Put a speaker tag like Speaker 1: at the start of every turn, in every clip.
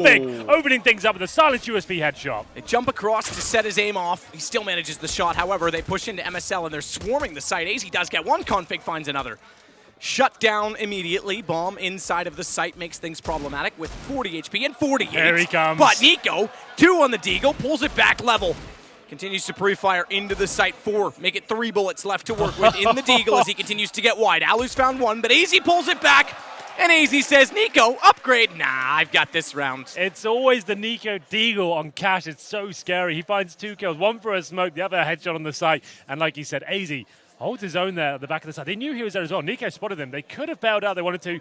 Speaker 1: Config opening things up with a silent USB headshot.
Speaker 2: They jump across to set his aim off. He still manages the shot. However, they push into MSL and they're swarming the site. AZ does get one. Config finds another. Shut down immediately. Bomb inside of the site makes things problematic with 40 HP and 48.
Speaker 1: There he comes.
Speaker 2: But Nico, 2 on the Deagle, pulls it back level. Continues to pre-fire into the site. 4. Make it 3 bullets left to work with in the Deagle as he continues to get wide. Alu's found 1, but AZ pulls it back. And AZ says, Nico, upgrade. Nah, I've got this round.
Speaker 1: It's always the Nico Deagle on Cash. It's so scary. He finds 2 kills, 1 for a smoke, the other a headshot on the site. And like you said, AZ holds his own there at the back of the side. They knew he was there as well. Nico spotted him. They could have bailed out. They wanted to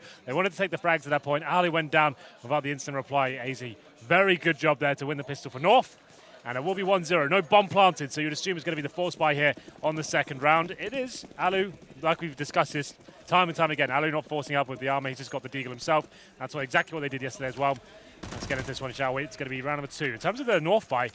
Speaker 1: take the frags at that point. Ali went down without the instant reply. AZ, very good job there to win the pistol for North. And it will be 1-0. No bomb planted, so you'd assume it's going to be the force buy here on the second round. It is. Alu, like we've discussed this time and time again, Alu not forcing up with the armor. He's just got the Deagle himself. That's exactly what they did yesterday as well. Let's get into this one, shall we? It's going to be round number 2. In terms of the North buy,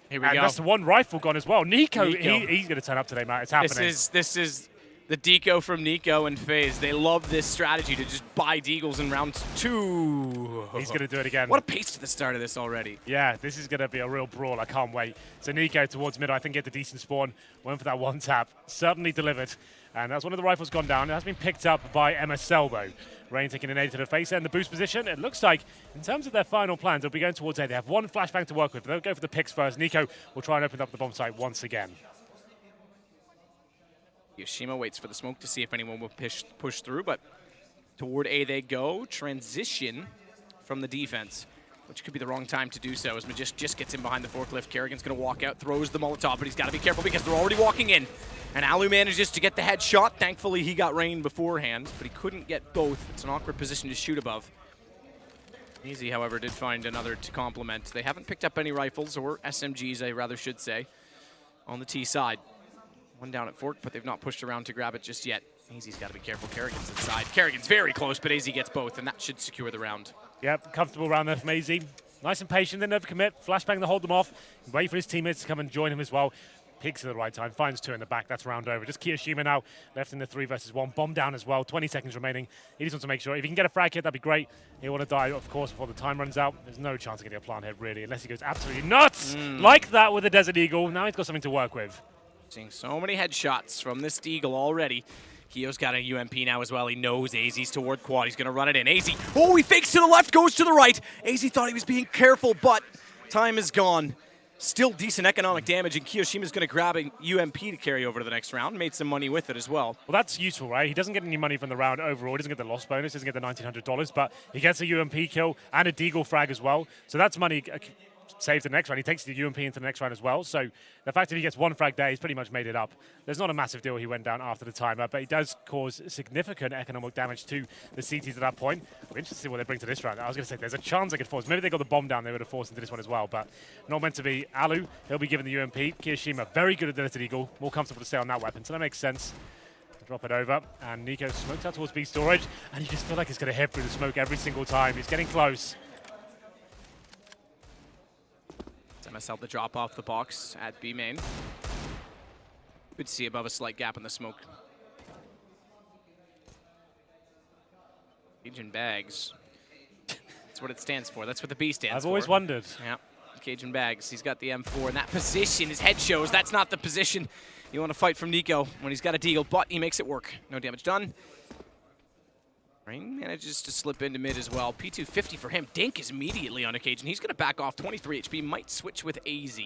Speaker 2: here we go.
Speaker 1: That's the 1 rifle gone as well. Nico. He's going to turn up today, Matt. It's happening.
Speaker 2: This is the Deco from Nico and FaZe. They love this strategy to just buy Deagles in round 2.
Speaker 1: He's going to do it again.
Speaker 2: What a pace to the start of this already.
Speaker 1: Yeah, this is going to be a real brawl. I can't wait. So Nico towards middle, I think, get the decent spawn. Went for that 1 tap. Certainly delivered. And that's one of the rifles gone down. It has been picked up by MSL, though. Rain taking an A to the face and the boost position. It looks like, in terms of their final plans, they'll be going towards A. They have 1 flashbang to work with. They'll go for the picks first. Nico will try and open up the bomb site once again.
Speaker 2: Yoshima waits for the smoke to see if anyone will push through, but toward A they go. Transition from the defense, which could be the wrong time to do so, as Magist just gets in behind the forklift. Kerrigan's going to walk out, throws the Molotov, but he's got to be careful because they're already walking in. And Alu manages to get the headshot. Thankfully, he got rain beforehand, but he couldn't get both. It's an awkward position to shoot above. Easy, however, did find another to complement. They haven't picked up any rifles, or SMGs, I rather should say, on the T side. 1 down at Fork, but they've not pushed around to grab it just yet. AZ's got to be careful. Kerrigan's inside. Kerrigan's very close, but AZ gets both, and that should secure the round.
Speaker 1: Yep, comfortable round there from AZ. Nice and patient, they never commit. Flashbang to hold them off. Wait for his teammates to come and join him as well. Peeks at the right time, finds 2 in the back. That's round over. Just Kiyoshima now left in the 3 versus 1. Bomb down as well. 20 seconds remaining. He just wants to make sure if he can get a frag hit, that'd be great. He'll want to die, of course, before the time runs out. There's no chance of getting a plant hit, really, unless he goes absolutely nuts like that with the Desert Eagle. Now he's got something to work with.
Speaker 2: Seeing so many headshots from this Deagle already. Kiyo's got a UMP now as well. He knows AZ's toward quad. He's going to run it in. AZ, oh, he fakes to the left, goes to the right. AZ thought he was being careful, but time is gone. Still decent economic damage, and Kiyoshima's going to grab a UMP to carry over to the next round. Made some money with it as well.
Speaker 1: Well, that's useful, right? He doesn't get any money from the round overall. He doesn't get the loss bonus, doesn't get the $1,900, but he gets a UMP kill and a Deagle frag as well. So that's money saved to the next round. He takes the UMP into the next round as well. So the fact that he gets 1 frag there, he's pretty much made it up. There's not a massive deal he went down after the timer, but he does cause significant economic damage to the CTs at that point. I'm interested to see what they bring to this round. I was going to say, there's a chance they could force. Maybe they got the bomb down, they would have forced into this one as well, but not meant to be. Alu, he'll be given the UMP. Kiyoshima, very good at the Desert Eagle. More comfortable to stay on that weapon, so that makes sense. Drop it over, and Nico smokes out towards B storage, and you just feel like it's going to hit through the smoke every single time. He's getting close.
Speaker 2: MSL the drop off the box at B main. Good to see above a slight gap in the smoke. Cajun bags. That's what it stands for. That's what the B stands for.
Speaker 1: I've always wondered.
Speaker 2: Yeah, Cajun bags. He's got the M4 in that position. His head shows that's not the position you want to fight from Nico when he's got a Deagle, but he makes it work. No damage done. Rain manages to slip into mid as well. P250 for him. Dink is immediately on occasion. He's going to back off 23 HP. Might switch with AZ.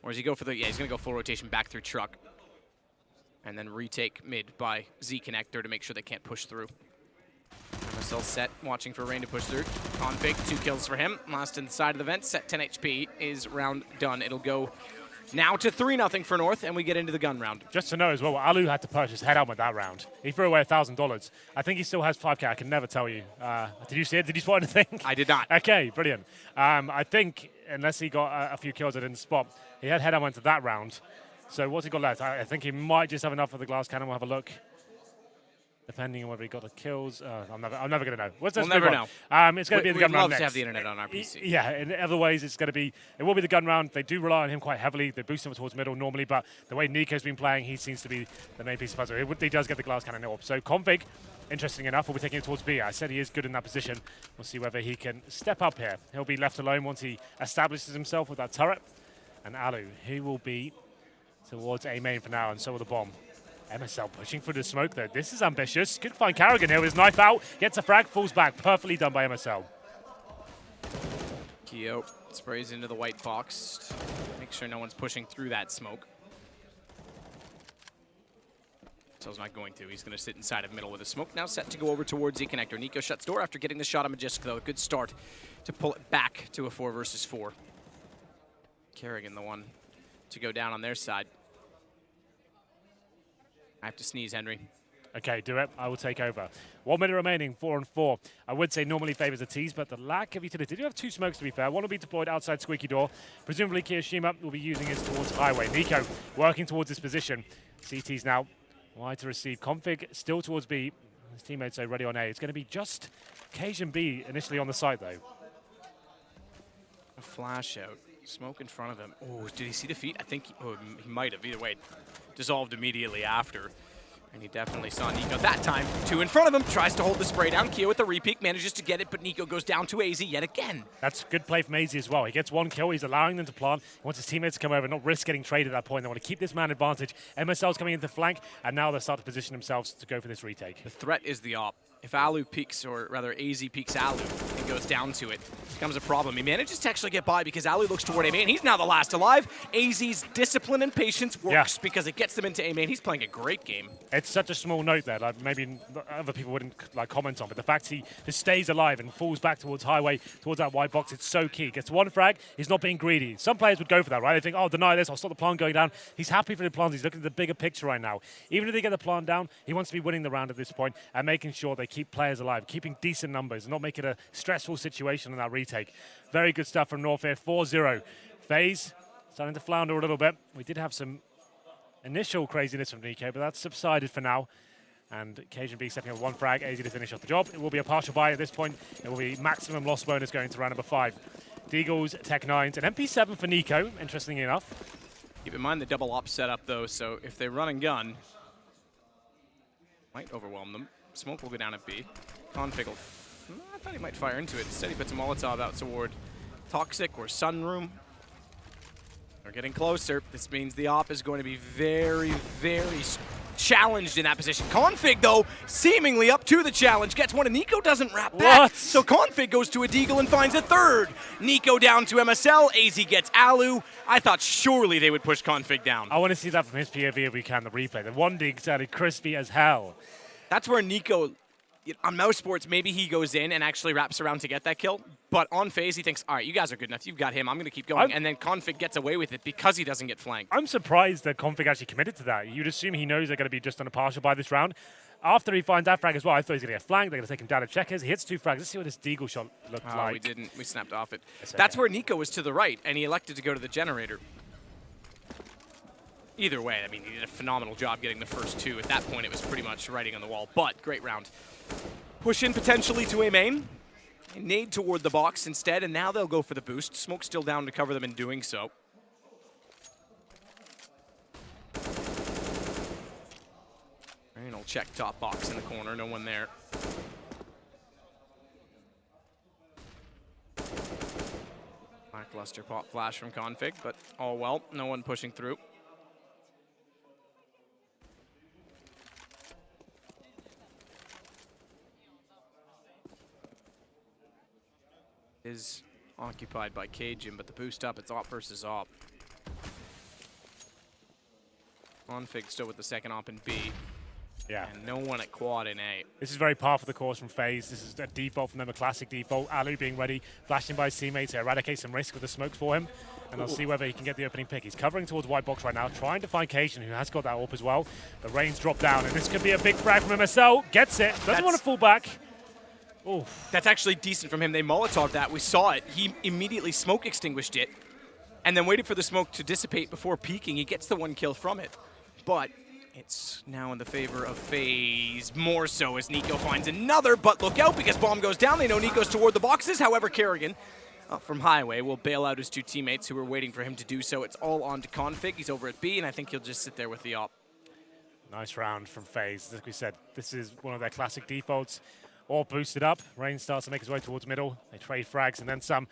Speaker 2: Or does he go for the... Yeah, he's going to go full rotation back through truck. And then retake mid by Z connector to make sure they can't push through. MSL set, watching for Rain to push through. Config, 2 kills for him. Last inside of the vent. Set 10 HP is round done. It'll go now to 3-0 for North, and we get into the gun round.
Speaker 1: Just to know as well, Alu had to purchase head helmet that round. He threw away $1,000. I think he still has 5K. I can never tell you. Did you see it? Did you spot anything?
Speaker 2: I did not.
Speaker 1: Okay, brilliant. I think, unless he got a few kills I didn't spot, he had head helmet to that round. So what's he got left? I think he might just have enough for the glass cannon. We'll have a look. Depending on whether he got the kills. I'm never going to know.
Speaker 2: We'll never know.
Speaker 1: It's going to be the gun round next.
Speaker 2: We'd love to have the internet on our PC.
Speaker 1: Yeah, in other ways, it will be the gun round. They do rely on him quite heavily. They boost him towards middle normally, but the way Nico's been playing, he seems to be the main piece of the puzzle. He does get the glass cannon orb. So Config interesting enough, will be taking it towards B. I said he is good in that position. We'll see whether he can step up here. He'll be left alone once he establishes himself with that turret. And Alu, he will be towards A main for now, and so will the bomb. MSL pushing through the smoke though. This is ambitious. Could find Karrigan here with his knife out. Gets a frag, falls back. Perfectly done by MSL.
Speaker 2: Keo sprays into the white box. Make sure no one's pushing through that smoke. So he's not going to. He's going to sit inside of middle with a smoke. Now set to go over towards Z connector. Nico shuts door after getting the shot on Magisk though. A good start to pull it back to a 4 versus 4. Karrigan the one to go down on their side. I have to sneeze, Henry.
Speaker 1: Okay, do it. I will take over. 1 minute remaining, 4 on 4. I would say normally favors a tease, but the lack of utility. They do have 2 smokes, to be fair. One will be deployed outside Squeaky Door. Presumably, Kiyoshima will be using it towards Highway. Nico working towards this position. CT's now wide to receive. Config still towards B. His teammates are ready on A. It's going to be just Cajun B initially on the site, though.
Speaker 2: A flash out. Smoke in front of him. Oh, did he see the feet? I think he might have. Either way, dissolved immediately after. And he definitely saw Nico that time. 2 in front of him, tries to hold the spray down. Keo with the repeat, manages to get it, but Nico goes down to AZ yet again.
Speaker 1: That's good play from AZ as well. He gets 1 kill, he's allowing them to plant. He wants his teammates to come over, not risk getting traded at that point. They want to keep this man advantage. MSL's coming into flank, and now they start to position themselves to go for this retake.
Speaker 2: The threat is the op. If Alu peeks, or rather AZ peeks Alu and goes down to it, becomes a problem. He manages to actually get by because Alu looks toward A main. He's now the last alive. AZ's discipline and patience works because it gets them into A main. He's playing a great game.
Speaker 1: It's such a small note there, like maybe other people wouldn't comment on, but the fact he just stays alive and falls back towards Highway, towards that white box, it's so key. Gets 1 frag, he's not being greedy. Some players would go for that, right? They think, oh, deny this, I'll stop the plant going down. He's happy for the plant, he's looking at the bigger picture right now. Even if they get the plant down, he wants to be winning the round at this point and making sure they keep players alive, keeping decent numbers, and not make it a stressful situation in that retake. Very good stuff from North here, 4-0. FaZe starting to flounder a little bit. We did have some initial craziness from Nico, but that's subsided for now. And Cajun B stepping up 1 frag, AZ to finish off the job. It will be a partial buy at this point. It will be maximum loss bonus going to round number 5. Deagles, Tech 9s, and MP7 for Nico, interestingly enough.
Speaker 2: Keep in mind the double op setup though, so if they run and gun, might overwhelm them. Smoke will go down at B. Config will, I thought he might fire into it. Instead he puts a Molotov out toward Toxic or Sunroom. They're getting closer. This means the op is going to be very, very challenged in that position. Config, though, seemingly up to the challenge. Gets one, and Nico doesn't wrap back.
Speaker 1: What?
Speaker 2: So Config goes to a Deagle and finds a 3rd. Nico down to MSL. AZ gets Alu. I thought surely they would push Config down.
Speaker 1: I want to see that from his POV if we can, the replay. The 1 dig sounded crispy as hell.
Speaker 2: That's where Nico, on Mouse Sports, maybe he goes in and actually wraps around to get that kill. But on FaZe, he thinks, all right, you guys are good enough. You've got him. I'm going to keep going. And then Config gets away with it because he doesn't get flanked.
Speaker 1: I'm surprised that Config actually committed to that. You'd assume he knows they're going to be just on a partial by this round. After he finds that frag as well, I thought he was going to get flanked. They're going to take him down to checkers. He hits 2 frags. Let's see what this Deagle shot looked like.
Speaker 2: We didn't. We snapped off it. That's where Nico was to the right, and he elected to go to the generator. Either way, I mean, he did a phenomenal job getting the first 2. At that point, it was pretty much writing on the wall, but great round. Push in potentially to A main. Nade toward the box instead, and now they'll go for the boost. Smoke still down to cover them in doing so. And he'll check top box in the corner, no one there. Lackluster pop flash from Config, but all well, no one pushing through. Is occupied by Cajun, but the boost up, it's op versus op. Config still with the second op in B.
Speaker 1: Yeah.
Speaker 2: And no one at quad in A.
Speaker 1: This is very par for the course from FaZe. This is a default from them, a classic default. Alu being ready, flashing by his teammates to eradicate some risk with the smoke for him. And I'll see whether he can get the opening pick. He's covering towards white box right now, trying to find Cajun, who has got that AWP as well. The rains drop down, and this could be a big frag from MSL. Gets it, doesn't want to fall back. Oof.
Speaker 2: That's actually decent from him. They Molotov that. We saw it. He immediately smoke extinguished it and then waited for the smoke to dissipate before peeking. He gets the 1 kill from it. But it's now in the favor of FaZe, more so as Nico finds another. But look out, because bomb goes down. They know Nico's toward the boxes. However, Karrigan up from Highway will bail out his 2 teammates who were waiting for him to do so. It's all on to Config. He's over at B, and I think he'll just sit there with the op.
Speaker 1: Nice round from FaZe. Like we said, this is one of their classic defaults. All boosted up. Rain starts to make his way towards middle. They trade frags and then some.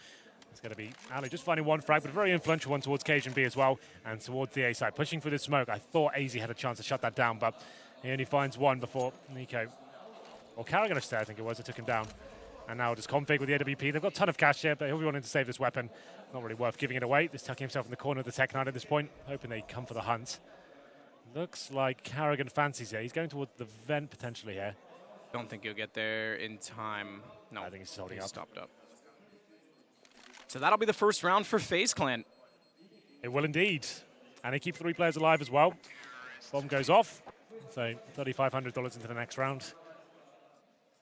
Speaker 1: It's going to be Ali just finding one frag, but a very influential one towards Cajun B as well. And towards the A side. Pushing through the smoke. I thought AZ had a chance to shut that down, but he only finds one before Nico. Or Carrigan there, I think it was, that took him down. And now just config with the AWP. They've got a ton of cash here, but he'll be wanting to save this weapon. Not really worth giving it away. Just tucking himself in the corner of the Tech 9 at this point, hoping they come for the hunt. Looks like Carrigan fancies it. He's going towards the vent potentially here.
Speaker 2: Don't think he'll get there in time. No,
Speaker 1: I think he's holding up.
Speaker 2: Stopped up. So that'll be the first round for FaZe Clan.
Speaker 1: It will indeed. And they keep 3 players alive as well. Bomb goes off. So $3,500 into the next round.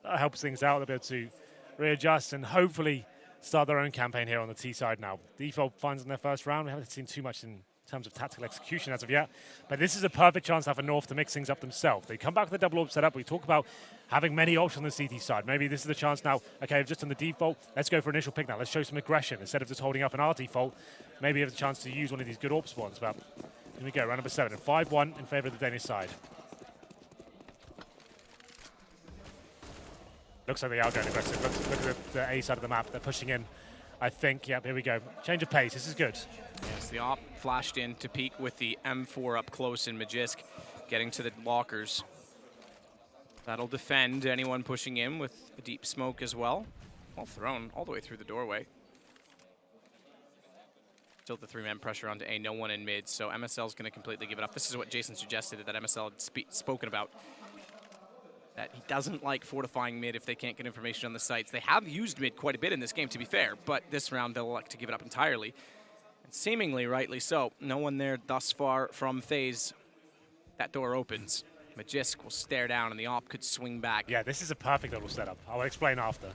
Speaker 1: That helps things out. They'll be able to readjust and hopefully start their own campaign here on the T side now. Default finds in their first round. We haven't seen too much in terms of tactical execution as of yet. But this is a perfect chance now for North to mix things up themselves. They come back with a double orb setup. We talk about having many options on the CT side. Maybe this is the chance now. Okay, we've just on the default. Let's go for initial pick now. Let's show some aggression instead of just holding up an R default. Maybe you have a chance to use one of these good orb spawns. But here we go, round number 7 and 5-1 in favor of the Danish side. Looks like they are going aggressive. Look at the A side of the map. They're pushing in. I think, yep, here we go. Change of pace. This is good.
Speaker 2: Yes, the op flashed in to peek with the M4 up close in Magisk, getting to the lockers. That'll defend anyone pushing in with a deep smoke as well. Well thrown all the way through the doorway. Still the 3-man pressure onto A, no one in mid, so MSL's going to completely give it up. This is what Jason suggested that MSL had spoken about. That he doesn't like fortifying mid if they can't get information on the sites. They have used mid quite a bit in this game, to be fair, but this round they'll elect to give it up entirely. And seemingly rightly so. No one there thus far from FaZe. That door opens. Magisk will stare down and the op could swing back.
Speaker 1: Yeah, this is a perfect little setup. I'll explain after.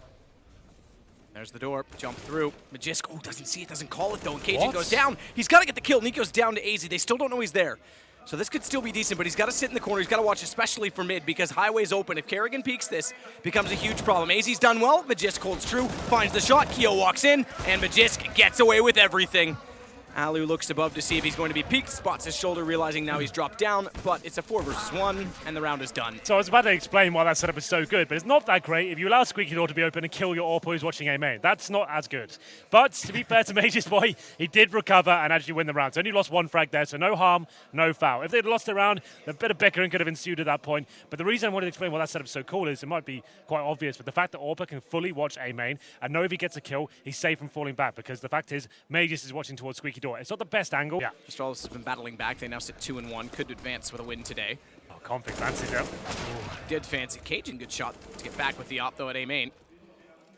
Speaker 2: There's the door, jump through. Magisk, oh, doesn't see it, doesn't call it though, and Cajun goes down. He's got to get the kill. Nico's down to AZ. They still don't know he's there. So this could still be decent, but he's got to sit in the corner. He's got to watch, especially for mid, because highway's open. If Carrigan peeks this, becomes a huge problem. AZ's done well. Magisk holds true, finds the shot. Keo walks in, and Magisk gets away with everything. Alu looks above to see if he's going to be peeked, spots his shoulder, realizing now he's dropped down, but it's a 4 versus 1, and the round is done.
Speaker 1: So I was about to explain why that setup is so good, but it's not that great if you allow Squeaky Door to be open and kill your AWP who's watching A main. That's not as good. But to be fair to Mage's boy, he did recover and actually win the round. So only lost 1 frag there, so no harm, no foul. If they'd lost the round, a bit of bickering could have ensued at that point. But the reason I wanted to explain why that setup's so cool is it might be quite obvious, but the fact that AWP can fully watch A main and know if he gets a kill, he's safe from falling back, because the fact is, Mages is watching towards Squeaky Door. It's not the best angle. Yeah.
Speaker 2: Astralis has been battling back. They now sit 2-1. Could advance with a win today.
Speaker 1: Oh, config fancy though.
Speaker 2: Did fancy. Cajun, good shot to get back with the op though at A main.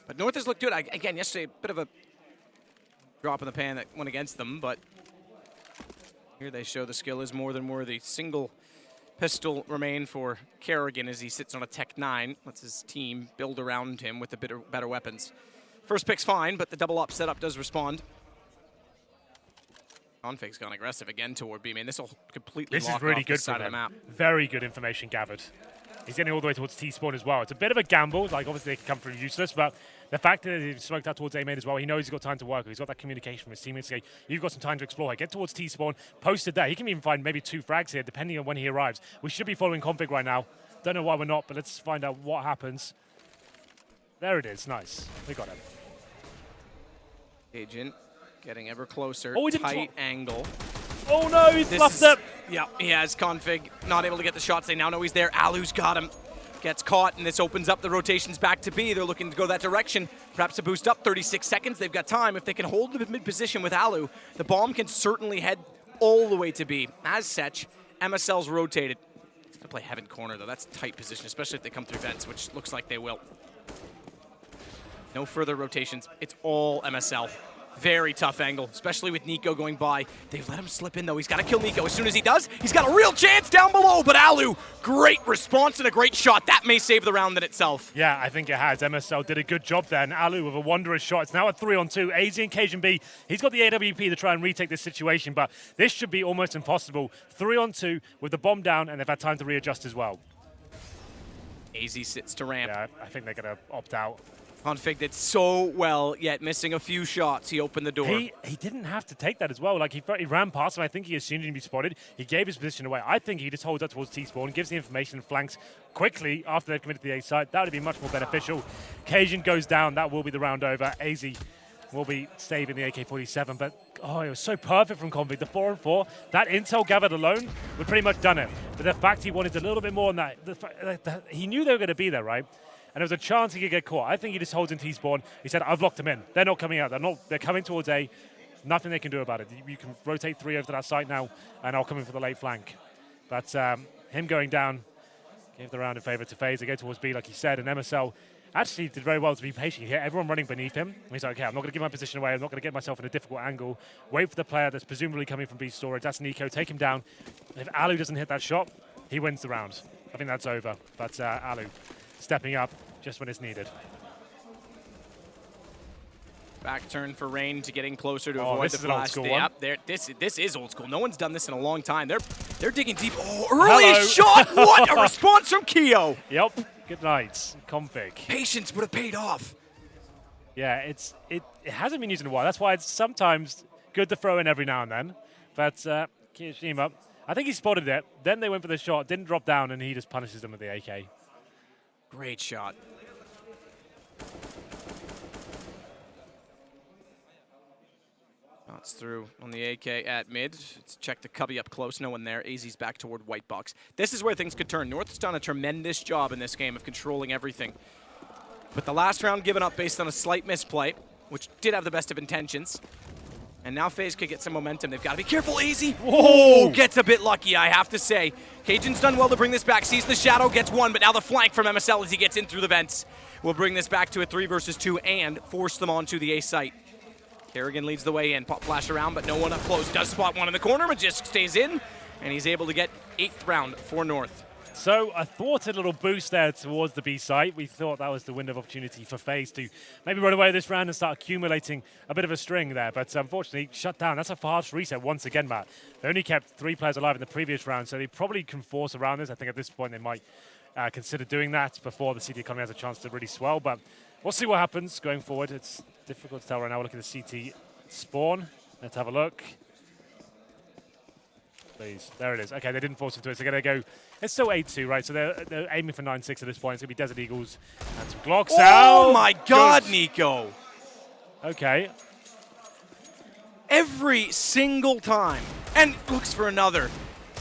Speaker 2: But North has looked good. Again, yesterday, a bit of a drop in the pan that went against them, but here they show the skill is more than worthy. Single pistol remain for Carrigan as he sits on a Tech 9. Lets his team build around him with a bit better weapons. First pick's fine, but the double op setup does respond. Config's gone aggressive again toward B main. This will completely
Speaker 1: this
Speaker 2: lock
Speaker 1: is really
Speaker 2: off
Speaker 1: good
Speaker 2: this side of the map.
Speaker 1: Very good information gathered. He's getting all the way towards T-spawn as well. It's a bit of a gamble. Like, obviously, they can come through useless, but the fact that he's smoked out towards A main as well, he knows he's got time to work. He's got that communication from his teammates to say, you've got some time to explore. Get towards T-spawn, posted there. He can even find maybe 2 frags here, depending on when he arrives. We should be following config right now. Don't know why we're not, but let's find out what happens. There it is. Nice. We got him.
Speaker 2: Agent getting ever closer.
Speaker 1: Oh, he didn't
Speaker 2: tight angle.
Speaker 1: Oh no, he's fluffed it.
Speaker 2: Yeah, he has config. Not able to get the shots. They now know he's there. Alu's got him. Gets caught, and this opens up the rotations back to B. They're looking to go that direction. Perhaps a boost up. 36 seconds. They've got time. If they can hold the mid position with Alu, the bomb can certainly head all the way to B. As such, MSL's rotated. He's going to play Heaven Corner, though. That's a tight position, especially if they come through vents, which looks like they will. No further rotations. It's all MSL. Very tough angle, especially with Nico going by. They've let him slip in, though. He's got to kill Nico. As soon as he does, he's got a real chance down below. But Alu, great response and a great shot. That may save the round in itself.
Speaker 1: Yeah, I think it has. MSL did a good job there, and Alu with a wondrous shot. It's now a 3-on-2. AZ and Cajun B, he's got the AWP to try and retake this situation, but this should be almost impossible. 3-on-2 with the bomb down, and they've had time to readjust as well.
Speaker 2: AZ sits to ramp.
Speaker 1: Yeah, I think they're going to opt out.
Speaker 2: Config did so well, yet missing a few shots. He opened the door.
Speaker 1: He didn't have to take that as well. Like, he ran past him. I think he assumed he'd be spotted. He gave his position away. I think he just holds up towards T-spawn, gives the information, flanks quickly after they've committed to the A site. That would be much more beneficial. Cajun goes down. That will be the round over. AZ will be saving the AK-47, but oh, it was so perfect from Config. The 4-on-4, that intel gathered alone would pretty much done it. But the fact he wanted a little bit more on that, he knew they were going to be there, right? And there was a chance he could get caught. I think he just holds in T-spawn. He said, I've locked them in. They're not coming out. They're coming towards A. Nothing they can do about it. You can rotate 3 over to that site now, and I'll come in for the late flank. But him going down gave the round in favor to FaZe. They go towards B, like he said, and MSL actually did very well to be patient. He hit everyone running beneath him. He's like, okay, I'm not going to give my position away. I'm not going to get myself in a difficult angle. Wait for the player that's presumably coming from B storage. That's Nico. Take him down. If Alu doesn't hit that shot, he wins the round. I think that's over. But Alu stepping up just when it's needed.
Speaker 2: Back turn for Rain to getting closer to avoid the flash. Yep, this is old school. No one's done this in a long time. They're digging deep. Oh, early shot! What a response from Keo!
Speaker 1: Yep. Good night, Config.
Speaker 2: Patience would have paid off.
Speaker 1: Yeah, it hasn't been used in a while. That's why it's sometimes good to throw in every now and then. But Kiyoshima, I think he spotted it. Then they went for the shot, didn't drop down, and he just punishes them with the AK.
Speaker 2: Great shot. Shots through on the AK at mid. Let's check the cubby up close. No one there. AZ's back toward white box. This is where things could turn. North's done a tremendous job in this game of controlling everything. But the last round given up based on a slight misplay, which did have the best of intentions. And now FaZe could get some momentum. They've got to be careful. AZ gets a bit lucky, I have to say. Cajun's done well to bring this back. Sees the shadow, gets one, but now the flank from MSL as he gets in through the vents will bring this back to a 3 versus 2 and force them onto the A site. Kerrigan leads the way in. Pop flash around, but no one up close. Does spot one in the corner, but just stays in. And he's able to get 8th round for North.
Speaker 1: So I thought a little boost there towards the B site. We thought that was the window of opportunity for FaZe to maybe run away this round and start accumulating a bit of a string there. But unfortunately, shut down. That's a fast reset once again, Matt. They only kept 3 players alive in the previous round, so they probably can force around this. I think at this point they might consider doing that before the CT economy has a chance to really swell. But we'll see what happens going forward. It's difficult to tell right now. We're looking at the CT spawn. Let's have a look. Please. There it is. Okay, they didn't force into it. So they're going to go. It's still 8-2, right? So they're aiming for 9-6 at this point. It's going to be Desert Eagles and some Glocks out.
Speaker 2: Oh my God, Nico.
Speaker 1: Okay.
Speaker 2: Every single time. And looks for another.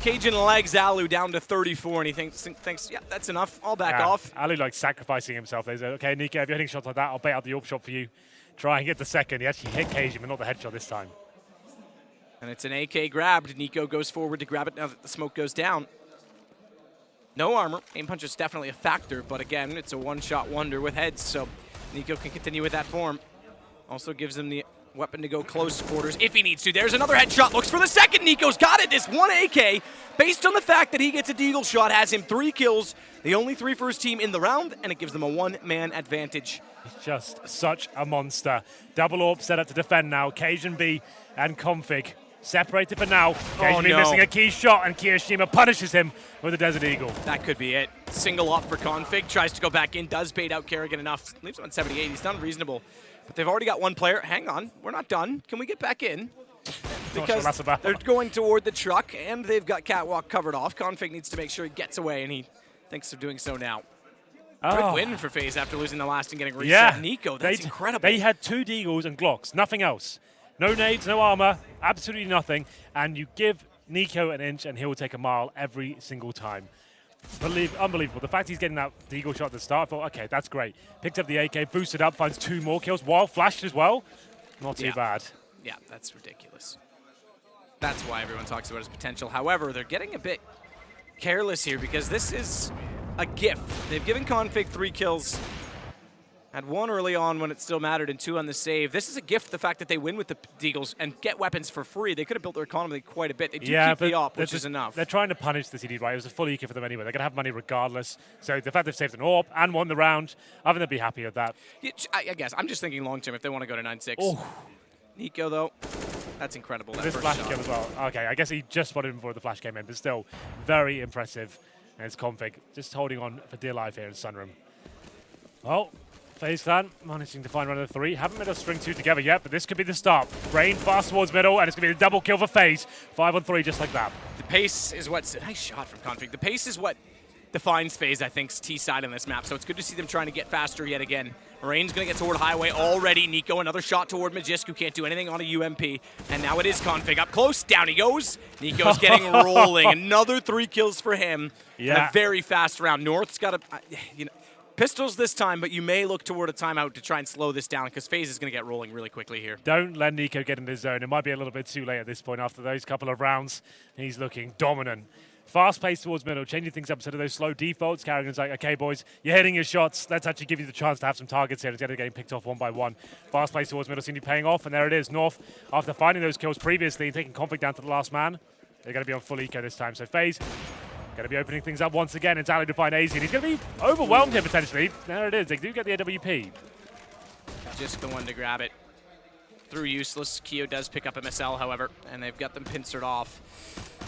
Speaker 2: Cajun legs Alu down to 34, and he thinks, yeah, that's enough. I'll back off.
Speaker 1: Alu like sacrificing himself. They said, okay, Nico, if you're hitting shots like that, I'll bait out the AWP shot for you. Try and get the second. He actually hit Cajun, but not the headshot this time.
Speaker 2: And it's an AK grabbed. Nico goes forward to grab it now that the smoke goes down. No armor. Aim punch is definitely a factor, but again, it's a one-shot wonder with heads, so Nico can continue with that form. Also gives him the weapon to go close quarters if he needs to. There's another headshot. Looks for the second. Nico's got it. This one AK, based on the fact that he gets a deagle shot, has him 3 kills. The only 3 for his team in the round, and it gives them a 1-man advantage.
Speaker 1: He's just such a monster. Double AWP set up to defend now. Cajun B and Config separated for now. Cajun B missing a key shot, and Kiyoshima punishes him with a Desert Eagle.
Speaker 2: That could be it. Single up for Config. Tries to go back in. Does bait out Kerrigan enough. Leaves him on 78. He's done reasonable. But they've already got 1 player. Hang on. We're not done. Can we get back in? Because they're going toward the truck, and they've got Catwalk covered off. Config needs to make sure he gets away, and he thinks of doing so now. Good win for FaZe after losing the last and getting reset.
Speaker 1: Yeah.
Speaker 2: Nico, that's incredible.
Speaker 1: They had 2 deagles and Glocks, nothing else. No nades, no armor, absolutely nothing. And you give Nico an inch and he will take a mile every single time. Unbelievable. The fact he's getting that deagle shot at the start, I thought, okay, that's great. Picked up the AK, boosted up, finds 2 more kills while flashed as well. Not too bad.
Speaker 2: Yeah, that's ridiculous. That's why everyone talks about his potential. However, they're getting a bit careless here because this is a gift. They've given Config 3 kills. Had 1 early on when it still mattered and 2 on the save. This is a gift, the fact that they win with the Deagles and get weapons for free. They could have built their economy quite a bit. They do keep the op, which is enough.
Speaker 1: They're trying to punish the CD, right? It was a full eco for them anyway. They're going to have money regardless. So the fact they've saved an AWP and won the round, I think they'll be happy with that.
Speaker 2: Yeah, I guess. I'm just thinking long term if they want to go to 9-6. Nico, though, that's incredible. That first
Speaker 1: flash
Speaker 2: shot.
Speaker 1: game as well. Okay, I guess he just spotted him before the flash came in, but still very impressive. And it's Config just holding on for dear life here in Sunroom. Well, FaZe clan managing to find round of 3. Haven't made a string 2 together yet, but this could be the start. Brain fast towards middle, and it's going to be a double kill for FaZe. 5 on 3 just like that.
Speaker 2: The pace is what's a nice shot from Config. The pace is what defines FaZe, I think, T-side on this map. So it's good to see them trying to get faster yet again. Rain's going to get toward Highway already. Nico, another shot toward Magisk, who can't do anything on a UMP. And now it is Config up close. Down he goes. Nico's getting rolling. Another 3 kills for him.
Speaker 1: Yeah.
Speaker 2: And a very fast round. North's got pistols this time, but you may look toward a timeout to try and slow this down because FaZe is going to get rolling really quickly here.
Speaker 1: Don't let Nico get in the zone. It might be a little bit too late at this point after those couple of rounds. He's looking dominant. Fast pace towards middle, changing things up instead of those slow defaults. Carrigan's like, okay, boys, you're hitting your shots. Let's actually give you the chance to have some targets here instead of getting picked off one by one. Fast pace towards middle seems to be paying off, and there it is. North, after finding those kills previously and taking Config down to the last man, they're going to be on full eco this time. So FaZe going to be opening things up once again. It's Ali to find AZ, and he's going to be overwhelmed here potentially. There it is. They do get the AWP.
Speaker 2: Just the one to grab it. Through useless. Keo does pick up MSL, however, and they've got them pincered off.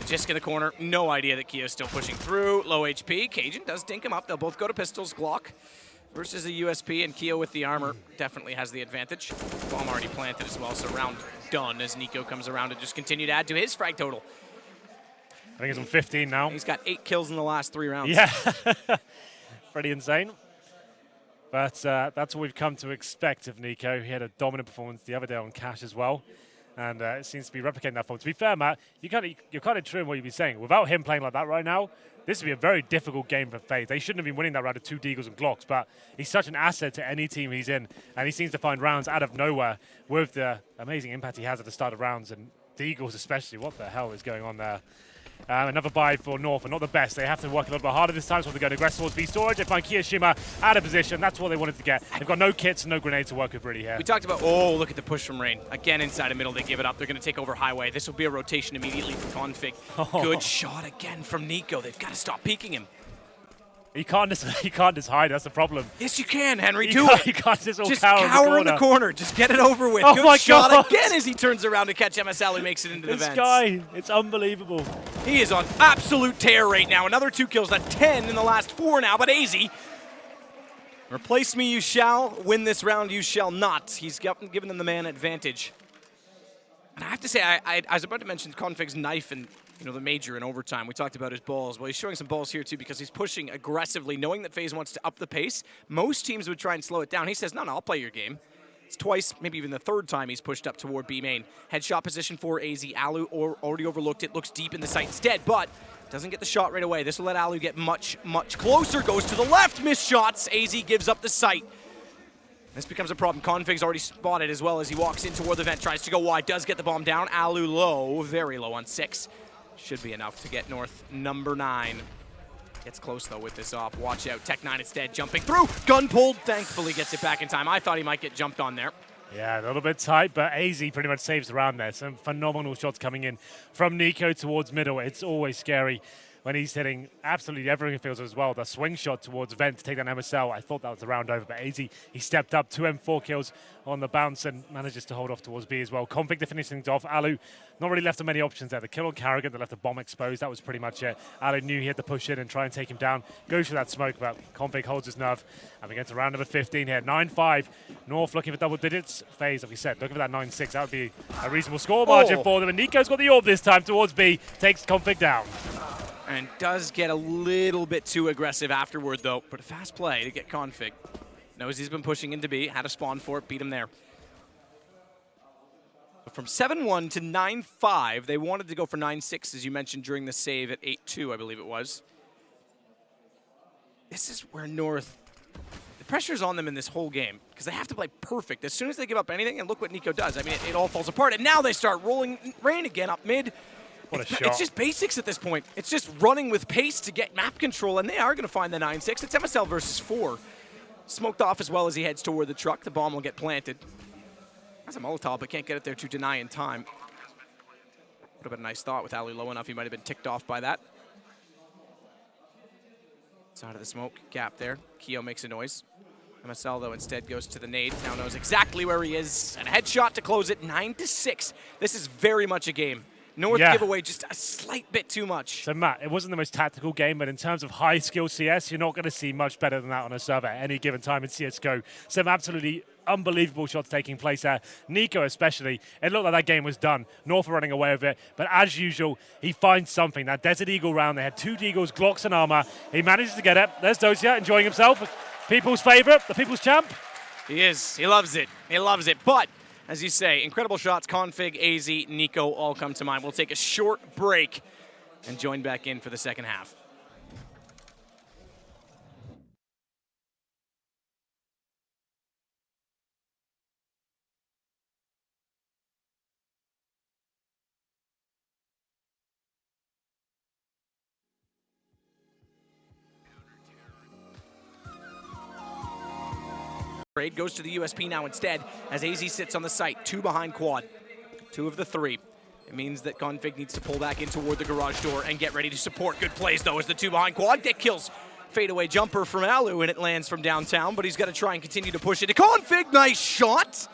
Speaker 2: Just in the corner. No idea that Keo's still pushing through. Low HP. Cajun does dink him up. They'll both go to pistols. Glock versus a USP, and Keo with the armor definitely has the advantage. Bomb already planted as well, so round done as Nico comes around to just continue to add to his frag total.
Speaker 1: I think he's on 15 now.
Speaker 2: He's got 8 kills in the last 3 rounds.
Speaker 1: Yeah. Pretty insane. But that's what we've come to expect of Nico. He had a dominant performance the other day on Cash as well. And it seems to be replicating that form. To be fair, Matt, you're kind of true in what you've been saying. Without him playing like that right now, this would be a very difficult game for FaZe. They shouldn't have been winning that round of 2 Deagles and Glocks, but he's such an asset to any team he's in. And he seems to find rounds out of nowhere with the amazing impact he has at the start of rounds. And Deagles especially, what the hell is going on there? Another buy for North, and not the best. They have to work a little bit harder this time, so they're going to aggress towards B storage. They find Kiyashima out of position. That's what they wanted to get. They've got no kits and no grenades to work with really here.
Speaker 2: We talked about, oh, look at the push from Rain. Again, inside the middle, they give it up. They're going to take over Highway. This will be a rotation immediately for Config. Oh. Good shot again from Nico. They've got to stop peeking him.
Speaker 1: He can't just hide. That's the problem.
Speaker 2: Yes, you can, Henry. Do it.
Speaker 1: He can't just
Speaker 2: cower in the corner. Just get it over with.
Speaker 1: Oh,
Speaker 2: good
Speaker 1: my
Speaker 2: shot
Speaker 1: God.
Speaker 2: Again as he turns around to catch MSL who makes it into the vents.
Speaker 1: This guy, it's unbelievable.
Speaker 2: He is on absolute tear right now. Another 2 kills, at 10 in the last 4 now. But AZ, replace me you shall. Win this round you shall not. He's given them the man advantage. And I have to say, I was about to mention Config's knife and the major in overtime. We talked about his balls. Well, he's showing some balls here, too, because he's pushing aggressively, knowing that FaZe wants to up the pace. Most teams would try and slow it down. He says, no, I'll play your game. It's twice, maybe even the 3rd time he's pushed up toward B main. Headshot position for AZ. Alu already overlooked it. Looks deep in the sight instead, but doesn't get the shot right away. This will let Alu get much, much closer. Goes to the left. Missed shots. AZ gives up the sight. This becomes a problem. Config's already spotted as well as he walks in toward the vent. Tries to go wide. Does get the bomb down. Alu low. Very low on 6. Should be enough to get North number 9. Gets close, though, with this off. Watch out. Tech 9 instead jumping through. Gun pulled. Thankfully gets it back in time. I thought he might get jumped on there.
Speaker 1: Yeah, a little bit tight, but AZ pretty much saves the round there. Some phenomenal shots coming in from Nico towards middle. It's always scary when he's hitting absolutely everything in fields as well. The swing shot towards Vent to take down MSL. I thought that was the round over, but AZ, he stepped up. 2 M4 kills on the bounce and manages to hold off towards B as well. Config to finish things off. Alu, not really left him many options there. The kill on Carrigan, they left the bomb exposed. That was pretty much it. Alu knew he had to push in and try and take him down. Goes for that smoke, but Config holds his nerve. And we get to round number 15 here. 9-5. North looking for double digits. FaZe, like we said, looking for that 9-6. That would be a reasonable score margin for them. And Nico's got the orb this time towards B. Takes Config down.
Speaker 2: And does get a little bit too aggressive afterward, though. But a fast play to get Config. Knows he's been pushing into B. Had a spawn for it. Beat him there. But from 7-1 to 9-5, they wanted to go for 9-6, as you mentioned, during the save at 8-2, I believe it was. This is where North... The pressure's on them in this whole game, because they have to play perfect. As soon as they give up anything, and look what Nico does. I mean, it all falls apart. And now they start rolling Rain again up mid.
Speaker 1: What a shot.
Speaker 2: It's just basics at this point. It's just running with pace to get map control, and they are going to find the 9-6. It's MSL versus 4. Smoked off as well as he heads toward the truck. The bomb will get planted. That's a Molotov, but can't get it there to deny in time. Would have been a nice thought with Ali low enough. He might have been ticked off by that. Side of the smoke gap there. Keo makes a noise. MSL, though, instead goes to the nade. Now knows exactly where he is. And a headshot to close it, 9-6. This is very much a game. North
Speaker 1: Yeah.
Speaker 2: giveaway just a slight bit too much.
Speaker 1: So, Matt, it wasn't the most tactical game, but in terms of high-skill CS, you're not going to see much better than that on a server at any given time in CSGO. Some absolutely unbelievable shots taking place there. Nico especially, it looked like that game was done. North were running away with it, but as usual, he finds something. That Desert Eagle round, they had 2 Deagles, Glocks and armor. He manages to get it. There's Dosia enjoying himself. People's favorite, the people's champ.
Speaker 2: He is. He loves it. He loves it. But, as you say, incredible shots, Config, AZ, Nico all come to mind. We'll take a short break and join back in for the second half. Goes to the USP now instead as AZ sits on the site, 2 behind quad, 2 of the 3. It means that Config needs to pull back in toward the garage door and get ready to support. Good plays though as the 2 behind quad. Dick kills fadeaway jumper from Alu and it lands from downtown, but he's got to try and continue to push it to Config. Nice shot.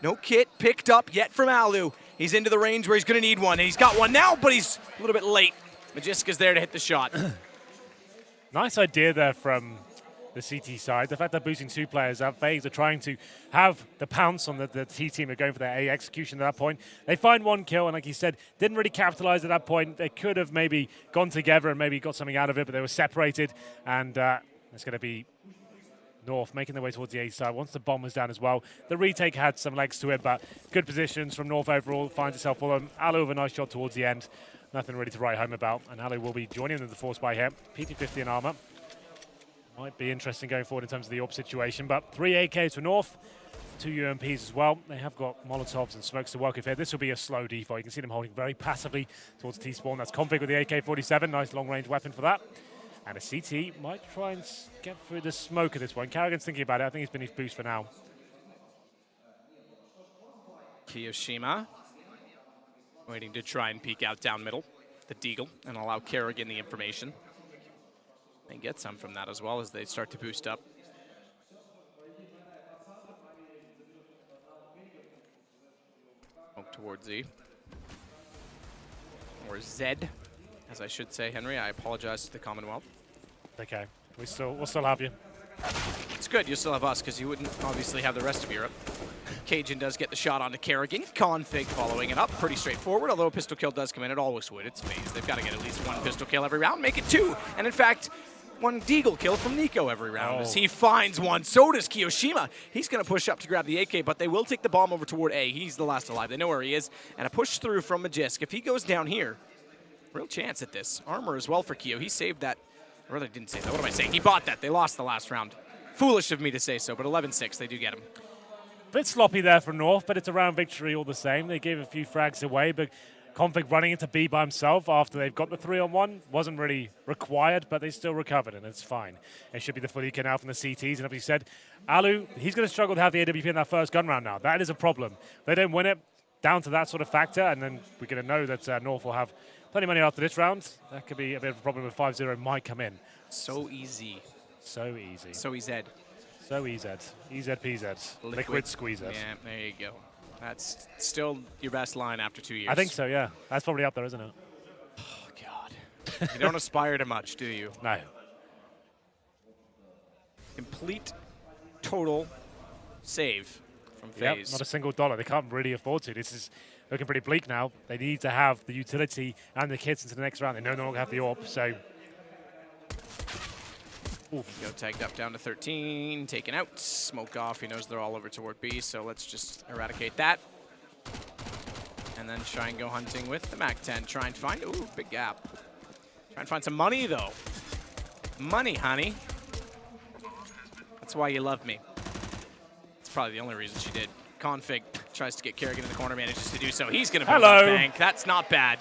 Speaker 2: No kit picked up yet from Alu. He's into the range where he's going to need one, and he's got one now, but he's a little bit late. Magiska's there to hit the shot.
Speaker 1: Nice idea there from the CT side. The fact they're boosting 2 players up, FaZe are trying to have the pounce on the T team. They're going for their A execution at that point. They find 1 kill, and like you said, didn't really capitalize at that point. They could have maybe gone together and maybe got something out of it, but they were separated, and it's going to be North making their way towards the A side. Once the bomb was down as well, the retake had some legs to it, but good positions from North overall. Finds itself for them. Alu with a nice shot towards the end. Nothing really to write home about, and Alu will be joining in the force by here. PT50 in armor. Might be interesting going forward in terms of the AWP situation, but 3 AKs for North, 2 UMPs as well. They have got Molotovs and smokes to work with here. This will be a slow default. You can see them holding very passively towards T-spawn. That's Config with the AK-47. Nice long-range weapon for that. And a CT might try and get through the smoke at this point. Carrigan's thinking about it. I think he's beneath boost for now.
Speaker 2: Kiyoshima waiting to try and peek out down middle, the Deagle, and allow Kerrigan the information. They get some from that as well as they start to boost up. Towards Z. Or Zed, as I should say, Henry. I apologize to the Commonwealth.
Speaker 1: Okay, we'll still have you.
Speaker 2: It's good, you still have us, because you wouldn't obviously have the rest of Europe. Cajun does get the shot onto Kerrigan. Config following it up. Pretty straightforward, although a pistol kill does come in. It always would. It's FaZe. They've got to get at least 1 pistol kill every round. Make it 2. And in fact, 1 Deagle kill from Nico every round as he finds one. So does Kiyoshima. He's going to push up to grab the AK, but they will take the bomb over toward A. He's the last alive. They know where he is. And a push through from Magisk. If he goes down here, real chance at this. Armor as well for Kyo. He saved that. Or rather, didn't save that. What am I saying? He bought that. They lost the last round. Foolish of me to say so, but 11-6, they do get him.
Speaker 1: Bit sloppy there from North, but it's a round victory all the same. They gave a few frags away, but Config running into B by himself after they've got the 3-on-1 wasn't really required, but they still recovered, and it's fine. It should be the full eco now from the CTs, and as you said, Alu, he's going to struggle to have the AWP in that first gun round now. That is a problem. They don't win it down to that sort of factor, and then we're going to know that North will have plenty of money after this round. That could be a bit of a problem if 5-0 might come in.
Speaker 2: So easy.
Speaker 1: So easy.
Speaker 2: So easy.
Speaker 1: So easy. EZPZ. Liquid squeezer.
Speaker 2: Yeah, there you go. That's still your best line after 2 years.
Speaker 1: I think so, yeah. That's probably up there, isn't it?
Speaker 2: Oh, God. You don't aspire to much, do you?
Speaker 1: No.
Speaker 2: Complete, total save from FaZe.
Speaker 1: Yep, not a single dollar. They can't really afford to. This is looking pretty bleak now. They need to have the utility and the kits into the next round. They no longer have the AWP, so... Oof.
Speaker 2: Go tagged up down to 13, taken out, smoke off. He knows they're all over toward B, so let's just eradicate that. And then try and go hunting with the MAC-10. Try and find, ooh, big gap. Try and find some money, though. Money, honey. That's why you love me. That's probably the only reason she did. Config tries to get Kerrigan in the corner, manages to do so. He's going to build that bank. That's not bad.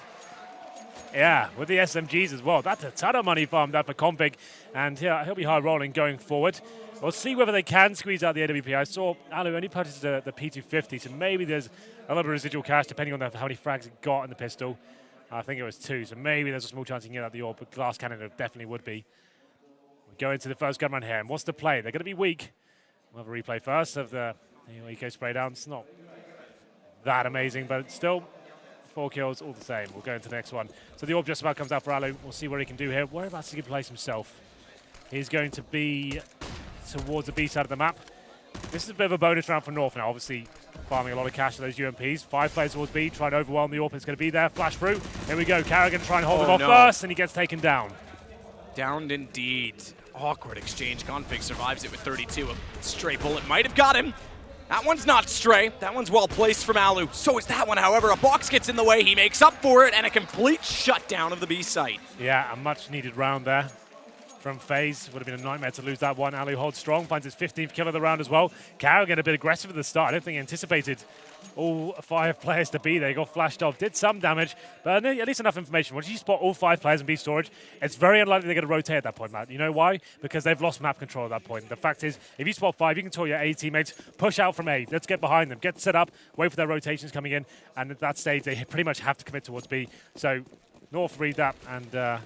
Speaker 1: Yeah, with the SMGs as well. That's a ton of money farmed up for Config. And yeah, he'll be high rolling going forward. We'll see whether they can squeeze out the AWP. I saw Alu only purchased the P250, so maybe there's a little bit of residual cash depending on how many frags he got in the pistol. I think it was 2, so maybe there's a small chance he can get out the AWP, but glass cannon definitely would be. We go into the first gun run here, and what's the play? They're going to be weak. We'll have a replay first of the eco spray down. It's not that amazing, but still 4 kills, all the same. We'll go into the next one. So the orb just about comes out for Alu. We'll see what he can do here. Whereabouts he can place himself? He's going to be towards the B side of the map. This is a bit of a bonus round for North now. Obviously, farming a lot of cash for those UMPs. 5 players towards B, trying to overwhelm the orb. It's going to be there. Flash through. Here we go. Carrigan trying to hold him off first, and he gets taken down.
Speaker 2: Downed indeed. Awkward exchange. Config survives it with 32. A stray bullet might have got him. That one's not stray. That one's well placed from Alu. So is that one, however. A box gets in the way. He makes up for it, and a complete shutdown of the B site.
Speaker 1: Yeah, a much-needed round there from FaZe. Would have been a nightmare to lose that one. Alu holds strong, finds his 15th kill of the round as well. Carrigan a bit aggressive at the start. I don't think he anticipated all 5 players to be there. He got flashed off, did some damage, but at least enough information. Once you spot all 5 players in B storage, it's very unlikely they're going to rotate at that point, Matt. You know why? Because they've lost map control at that point. The fact is, if you spot 5, you can tell your A teammates, push out from A. Let's get behind them, get set up, wait for their rotations coming in, and at that stage, they pretty much have to commit towards B. So North read that, and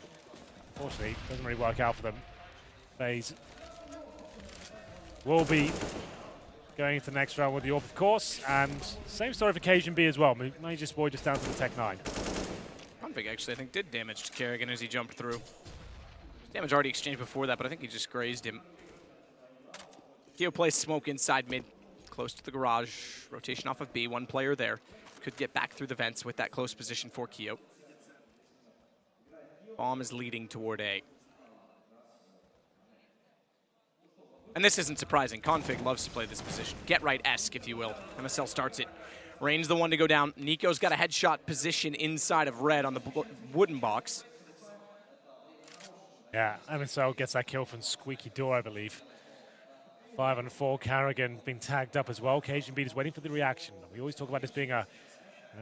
Speaker 1: unfortunately, it doesn't really work out for them. FaZe will be going into the next round with the orb, of course, and same story for Cajun B as well. Major boy just down to the Tech 9.
Speaker 2: Config actually, I think, did damage to Kerrigan as he jumped through. Damage already exchanged before that, but I think he just grazed him. Keo plays smoke inside mid, close to the garage. Rotation off of B, 1 player there. Could get back through the vents with that close position for Keo. Bomb is leading toward A. And this isn't surprising. Config loves to play this position. Get right-esque, if you will. MSL starts it. Rain's the one to go down. Nico's got a headshot position inside of red on the wooden box.
Speaker 1: Yeah, MSL gets that kill from Squeaky Door, I believe. 5 and 4, Carrigan being tagged up as well. Cajun Beat is waiting for the reaction. We always talk about this being an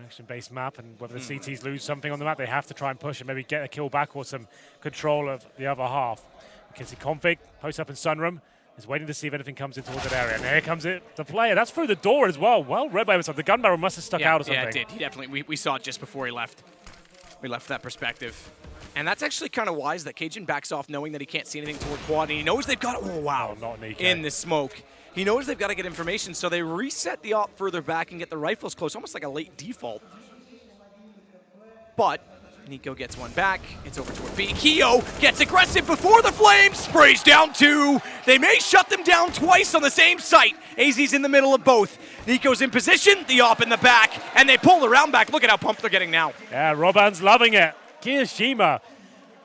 Speaker 1: action-based map, and whether the CTs lose something on the map, they have to try and push and maybe get a kill back or some control of the other half. You can see Config post up in Sunroom. Is waiting to see if anything comes in towards that area. And here comes it, the player. That's through the door as well. Well read by himself. The gun barrel must have stuck out or something.
Speaker 2: Yeah, it did. He definitely, we saw it just before he left. We left that perspective. And that's actually kind of wise that Cajun backs off knowing that he can't see anything toward quad. And he knows they've got, oh wow,
Speaker 1: not Nico.
Speaker 2: In the smoke. He knows they've got to get information, so they reset the op further back and get the rifles close, almost like a late default. But Nico gets one back. It's over toward B. Keo gets aggressive before the flames. Sprays down 2. They may shut them down twice on the same site. AZ's in the middle of both. Nico's in position, the op in the back, and they pull the round back. Look at how pumped they're getting now.
Speaker 1: Yeah, Roban's loving it. Kiyashima,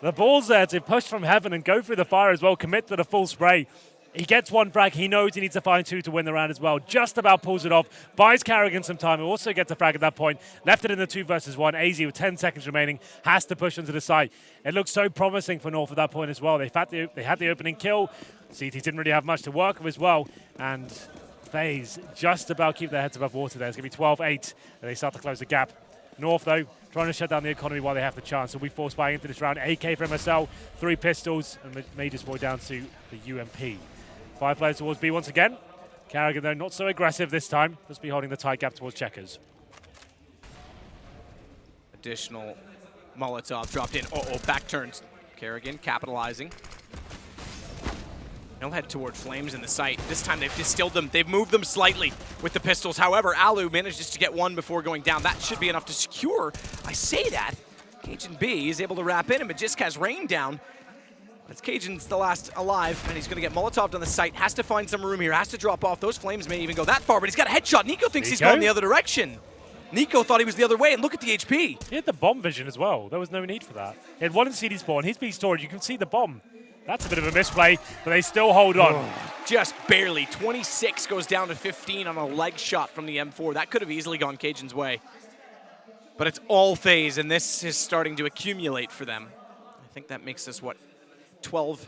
Speaker 1: the ball's there to push from heaven and go through the fire as well, commit to the full spray. He gets 1 frag. He knows he needs to find 2 to win the round as well. Just about pulls it off. Buys Carrigan some time. He also gets a frag at that point. Left it in the 2 versus 1. AZ with 10 seconds remaining has to push into the site. It looks so promising for North at that point as well. They had the opening kill. CT didn't really have much to work with as well. And FaZe just about keep their heads above water there. It's going to be 12-8. And they start to close the gap. North, though, trying to shut down the economy while they have the chance. So we force buying into this round. AK for MSL. 3 pistols. And Major's boy down to the UMP. 5 players towards B once again. Carrigan, though, not so aggressive this time. Just be holding the tight gap towards checkers.
Speaker 2: Additional Molotov dropped in. Back turns. Carrigan capitalizing. They'll head toward flames in the site. This time they've distilled them. They've moved them slightly with the pistols. However, Alu manages to get 1 before going down. That should be enough to secure. I say that. Cajun B is able to wrap in, but just has Rain down. That's Cajun's the last alive, and he's going to get Molotov'd on the site. Has to find some room here, has to drop off. Those flames may even go that far, but he's got a headshot. Nico thinks he's going the other direction. Nico thought he was the other way, and look at the HP.
Speaker 1: He had the bomb vision as well. There was no need for that. He had 1 in CD spawn. His B storage, you can see the bomb. That's a bit of a misplay, but they still hold on.
Speaker 2: Just barely. 26 goes down to 15 on a leg shot from the M4. That could have easily gone Cajun's way. But it's all FaZe, and this is starting to accumulate for them. I think that makes us, what, 12-9,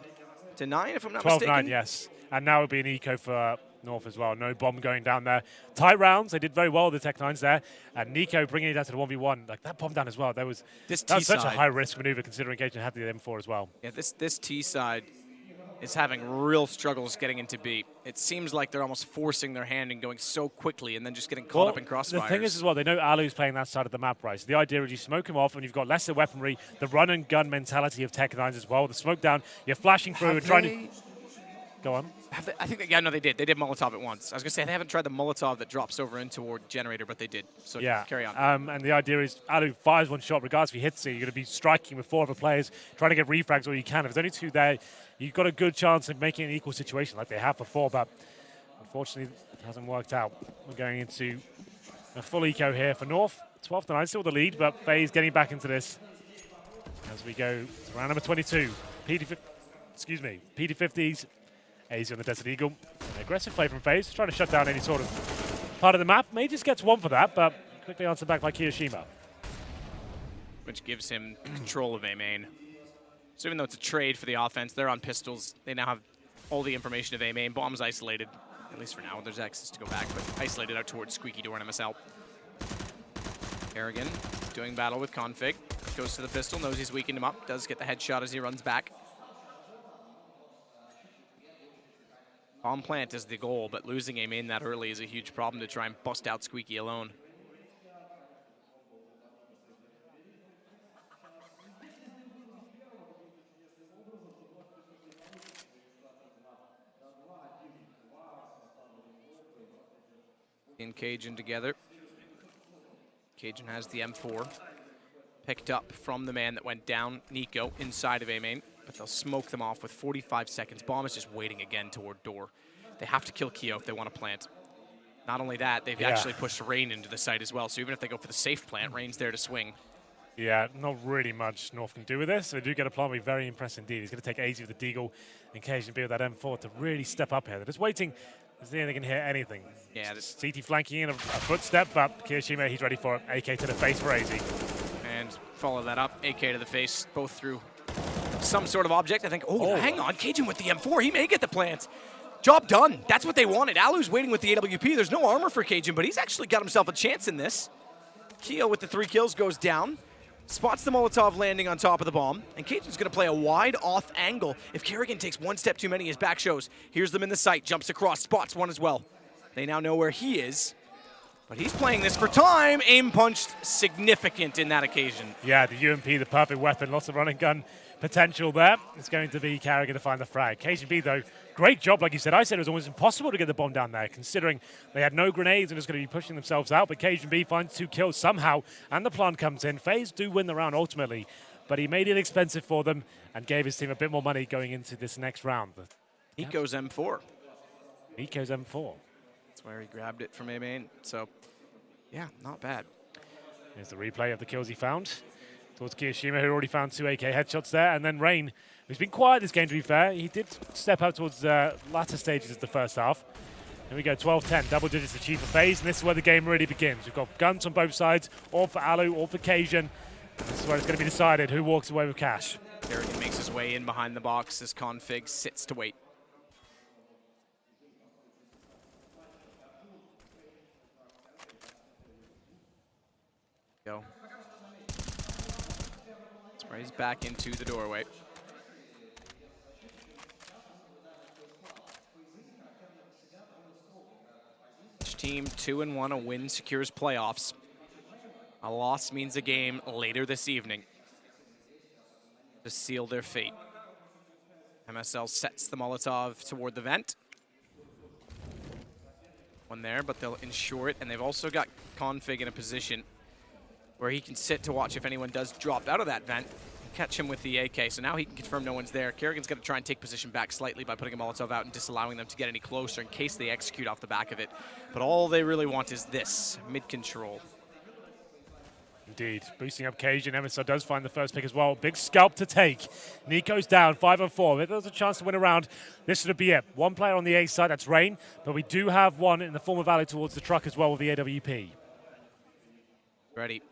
Speaker 2: if I'm not mistaken?
Speaker 1: 12-9, yes. And now it would be an eco for North as well. No bomb going down there. Tight rounds. They did very well with the Tech 9s there. And Nico bringing it down to the 1v1. Like, that bomb down as well. That was such a high-risk maneuver considering Cajun had the M4 as well.
Speaker 2: Yeah, this T side is having real struggles getting into B. It seems like they're almost forcing their hand and going so quickly and then just getting caught up in crossfires.
Speaker 1: The thing is as well, they know Alu's playing that side of the map, right? So the idea is you smoke him off and you've got lesser weaponry, the run and gun mentality of Tech 9s as well. The smoke down, you're flashing through and trying to... Go on.
Speaker 2: I think, yeah, no, they did. They did Molotov at once. I was going to say, they haven't tried the Molotov that drops over in toward Generator, but they did. So
Speaker 1: Yeah.
Speaker 2: carry on.
Speaker 1: And the idea is, Alu fires one shot, regardless if he hits it, you're going to be striking with 4 other players, trying to get refrags all you can. If there's only 2 there, you've got a good chance of making an equal situation like they have before, but unfortunately, it hasn't worked out. We're going into a full eco here for North. 12-9, still the lead, but FaZe getting back into this as we go to round number 22. PD50s. AZ on the Desert Eagle. An aggressive play from FaZe, trying to shut down any sort of part of the map. May just gets 1 for that, but quickly answered back by Kiyoshima.
Speaker 2: Which gives him control of A main. So even though it's a trade for the offense, they're on pistols. They now have all the information of A main. Bomb's isolated, at least for now. There's access to go back, but isolated out towards Squeaky Door and MSL. Kerrigan doing battle with Config. Goes to the pistol, knows he's weakened him up. Does get the headshot as he runs back. Bomb plant is the goal, but losing A main that early is a huge problem to try and bust out Squeaky alone. In Cajun together. Cajun has the M4. Picked up from the man that went down, Nico, inside of A main. But they'll smoke them off with 45 seconds. Bomb is just waiting again toward door. They have to kill Keo if they want to plant. Not only that, they've actually pushed Rain into the site as well. So even if they go for the safe plant, Rain's there to swing.
Speaker 1: Yeah, not really much North can do with this. So they do get a plan, be very impressed indeed. He's going to take AZ with the Deagle and Cajun B with that M4 to really step up here. They're just waiting to see if they can hit anything.
Speaker 2: Yeah,
Speaker 1: CT flanking in a footstep, but Kiyoshima, he's ready for it. AK to the face for AZ.
Speaker 2: And follow that up. AK to the face, both through some sort of object. I think, oh, hang on. Cajun with the M4. He may get the plant. Job done. That's what they wanted. Alu's waiting with the AWP. There's no armor for Cajun, but he's actually got himself a chance in this. Keo with the 3 kills goes down. Spots the Molotov landing on top of the bomb. And Cajun's going to play a wide off angle. If Kerrigan takes 1 step too many, his back shows. Here's them in the sight. Jumps across. Spots one as well. They now know where he is. But he's playing this for time. Aim punched significant in that occasion.
Speaker 1: Yeah, the UMP, the perfect weapon. Lots of run and gun potential there. It's going to be Kerrigan to find the frag. Cajun B, though, great job, like you said. I said it was almost impossible to get the bomb down there, considering they had no grenades and was going to be pushing themselves out. But Cajun B finds 2 kills somehow, and the plant comes in. FaZe do win the round ultimately, but he made it expensive for them and gave his team a bit more money going into this next round.
Speaker 2: Nico's M4.
Speaker 1: Nico's M4.
Speaker 2: That's where he grabbed it from A main. So, yeah, not bad.
Speaker 1: Here's the replay of the kills he found towards Kiyoshima, who already found 2 AK headshots there. And then Rain, who's been quiet this game, to be fair. He did step out towards the latter stages of the first half. Here we go, 12-10, double digits achieved for FaZe, and this is where the game really begins. We've got guns on both sides, all for Alu, all for Cajun. This is where it's going to be decided who walks away with cash.
Speaker 2: Kerrigan makes his way in behind the box as Config sits to wait. Go. Sprays back into the doorway. Each team 2-1, a win secures playoffs. A loss means a game later this evening to seal their fate. MSL sets the Molotov toward the vent. One there, but they'll ensure it, and they've also got Config in a position where he can sit to watch if anyone does drop out of that vent and catch him with the AK. So now he can confirm no one's there. Kerrigan's going to try and take position back slightly by putting a Molotov out and disallowing them to get any closer in case they execute off the back of it. But all they really want is this, mid-control.
Speaker 1: Indeed, boosting up Cajun. MSL does find the first pick as well. Big scalp to take. Nico's down, 5-4. If there's a chance to win a round, this would be it. 1 player on the A side, that's Rain, but we do have one in the form of Alu towards the truck as well with the AWP.
Speaker 2: Ready.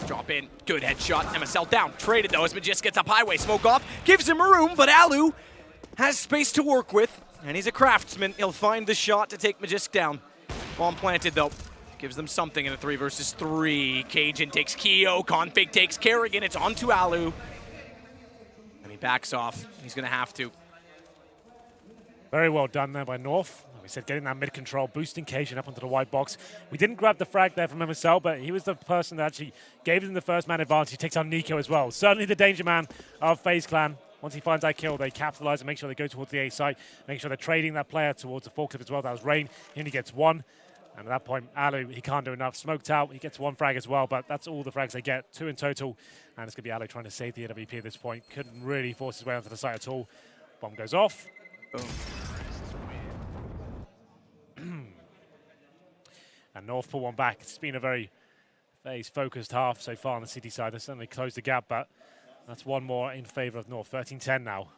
Speaker 2: Drop in, good headshot, MSL down, traded though as Magist gets up highway, smoke off, gives him room, but Alu has space to work with, and he's a craftsman. He'll find the shot to take Magist down. Bomb planted though, gives them something in a 3 versus 3. Cajun takes Keo, Config takes Kerrigan, it's on to Alu. And he backs off, he's gonna have to.
Speaker 1: Very well done there by North. Like we said, getting that mid-control, boosting Cajun up onto the white box. We didn't grab the frag there from MSL, but he was the person that actually gave them the first man advantage. He takes on Nico as well. Certainly the danger man of FaZe Clan. Once he finds that kill, they capitalize and make sure they go towards the A site, make sure they're trading that player towards the forklift as well. That was Rain. He only gets one. And at that point, Alu, he can't do enough. Smoked out. He gets one frag as well, but that's all the frags they get. 2 in total. And it's going to be Alu trying to save the AWP at this point. Couldn't really force his way onto the site at all. Bomb goes off.
Speaker 2: Boom.
Speaker 1: And North pull one back. It's been a very FaZe-focused half so far on the City side. They certainly closed the gap, but that's one more in favor of North. 13-10 now.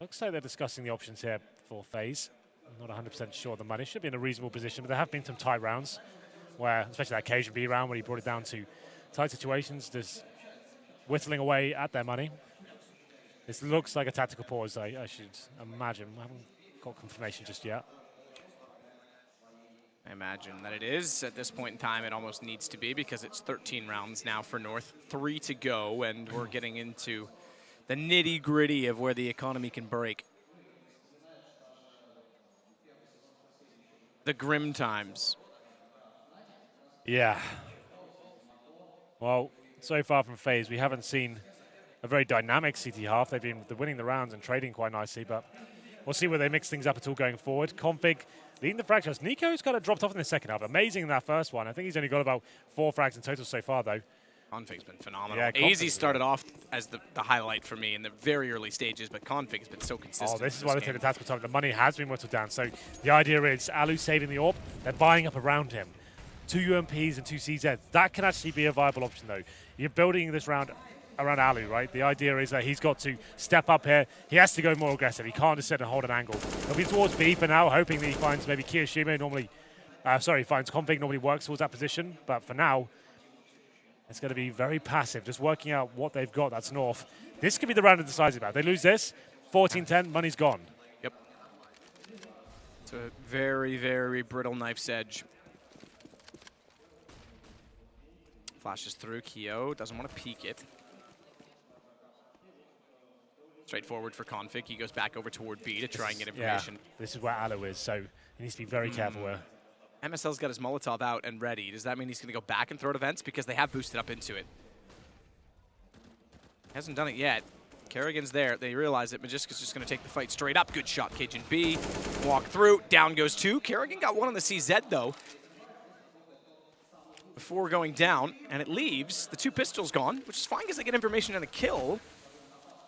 Speaker 1: Looks like they're discussing the options here for FaZe. I'm not 100% sure the money. Should be in a reasonable position, but there have been some tight rounds, where, especially that Cajun B round, where he brought it down to tight situations, just whittling away at their money. This looks like a tactical pause, I should imagine. I haven't got confirmation just yet.
Speaker 2: I imagine that it is. At this point in time, it almost needs to be because it's 13 rounds now for North, 3 to go, and we're getting into the nitty-gritty of where the economy can break. The grim times.
Speaker 1: Yeah. Well, so far from FaZe, we haven't seen a very dynamic CT half. They're winning the rounds and trading quite nicely, but we'll see where they mix things up at all going forward. Config leading the frag shots. Nico's kind of dropped off in the second half. Amazing in that first one. I think he's only got about 4 frags in total so far, though.
Speaker 2: Config's been phenomenal.
Speaker 1: Yeah,
Speaker 2: AZ started off as the highlight for me in the very early stages, but Config's been so consistent.
Speaker 1: Oh, this is why they take the tactical time. The money has been whittled down. So the idea is Alu saving the AWP. They're buying up around him. 2 UMPs and 2 CZs. That can actually be a viable option, though. You're building this round around Alu, right? The idea is that he's got to step up here. He has to go more aggressive. He can't just sit and hold an angle. He'll be towards B for now, hoping that he finds maybe Kiyoshima normally, finds Config, normally works towards that position. But for now, it's going to be very passive, just working out what they've got. That's North. This could be the round of decisive about. They lose this, 14-10, money's gone.
Speaker 2: Yep. It's a very, very brittle knife's edge. Flashes through. Kyo doesn't want to peek it. Straightforward for Config. He goes back over toward B to try and get information.
Speaker 1: Yeah, this is where Alu is, so he needs to be very careful where.
Speaker 2: MSL's got his Molotov out and ready. Does that mean he's going to go back and throw to vents? Because they have boosted up into it. Hasn't done it yet. Kerrigan's there. They realize it. Magiska's just going to take the fight straight up. Good shot, Cajun B. Walk through. Down goes 2. Kerrigan got 1 on the CZ, though, before going down. And it leaves the 2 pistols gone, which is fine because they get information on a kill.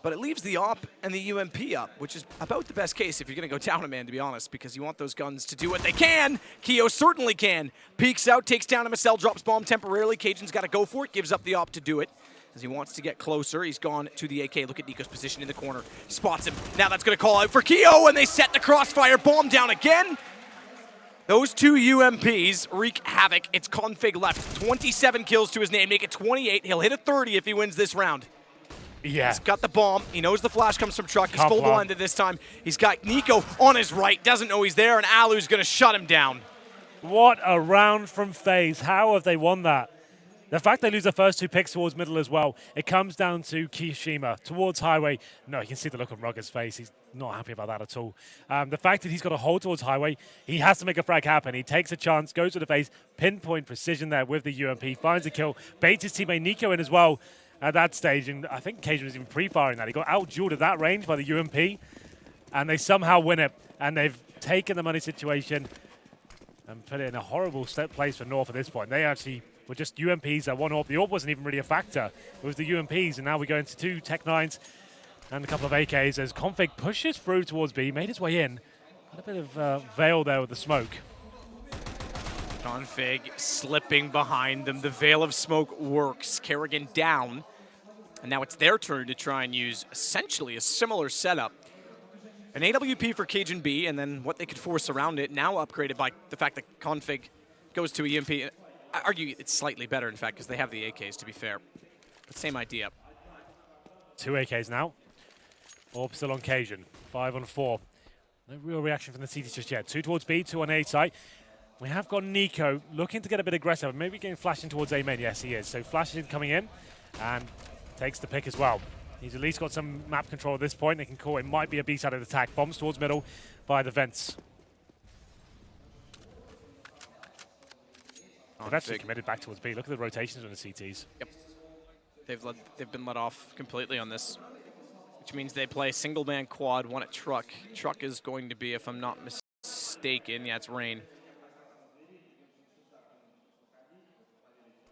Speaker 2: But it leaves the AWP and the UMP up, which is about the best case if you're going to go down a man, to be honest, because you want those guns to do what they can. Kyo certainly can. Peeks out, takes down MSL, drops bomb temporarily. Cajun's got to go for it, gives up the AWP to do it. As he wants to get closer, he's gone to the AK. Look at Nico's position in the corner. Spots him. Now that's going to call out for Kyo, and they set the crossfire. Bomb down again. Those 2 UMPs wreak havoc. It's Config left. 27 kills to his name. Make it 28. He'll hit a 30 if he wins this round.
Speaker 1: Yeah.
Speaker 2: He's got the bomb. He knows the flash comes from truck. He's full blinded this time. He's got Nico on his right. Doesn't know he's there, and Alu's going to shut him down.
Speaker 1: What a round from FaZe. How have they won that? The fact they lose the first 2 picks towards middle as well, it comes down to Kiyoshima towards Highway. No, you can see the look on Rugger's face. He's not happy about that at all. The fact that he's got a hold towards Highway, he has to make a frag happen. He takes a chance, goes to the face, pinpoint precision there with the UMP, finds a kill, baits his teammate Nico in as well at that stage. And I think Cajun was even pre-firing that. He got out-dueled at that range by the UMP, and they somehow win it. And they've taken the money situation and put it in a horrible place for North at this point. They actually were just UMPs that one AWP. The AWP wasn't even really a factor. It was the UMPs, and now we go into 2 Tech 9s and a couple of AKs as Config pushes through towards B, made his way in. Got a bit of veil there with the smoke.
Speaker 2: Config slipping behind them. The veil of smoke works. Kerrigan down. And now it's their turn to try and use essentially a similar setup. An AWP for Cajun B, and then what they could force around it, now upgraded by the fact that Config goes to a EMP. I argue it's slightly better, in fact, because they have the AKs, to be fair. But same idea.
Speaker 1: 2 AKs now. AWP still on Cajun. 5 on 4. No real reaction from the CT just yet. 2 towards B, 2 on A side. We have got Nico looking to get a bit aggressive. Maybe getting flashing towards A main. Yes, he is. So Flash is coming in and takes the pick as well. He's at least got some map control at this point. They can call it might be a B-side of attack. Bombs towards middle by the vents. They've actually committed back towards B. Look at the rotations on the CTs.
Speaker 2: Yep. they've been let off completely on this, which means they play single man quad, one at truck. Truck is going to be, if I'm not mistaken, yeah, it's Rain.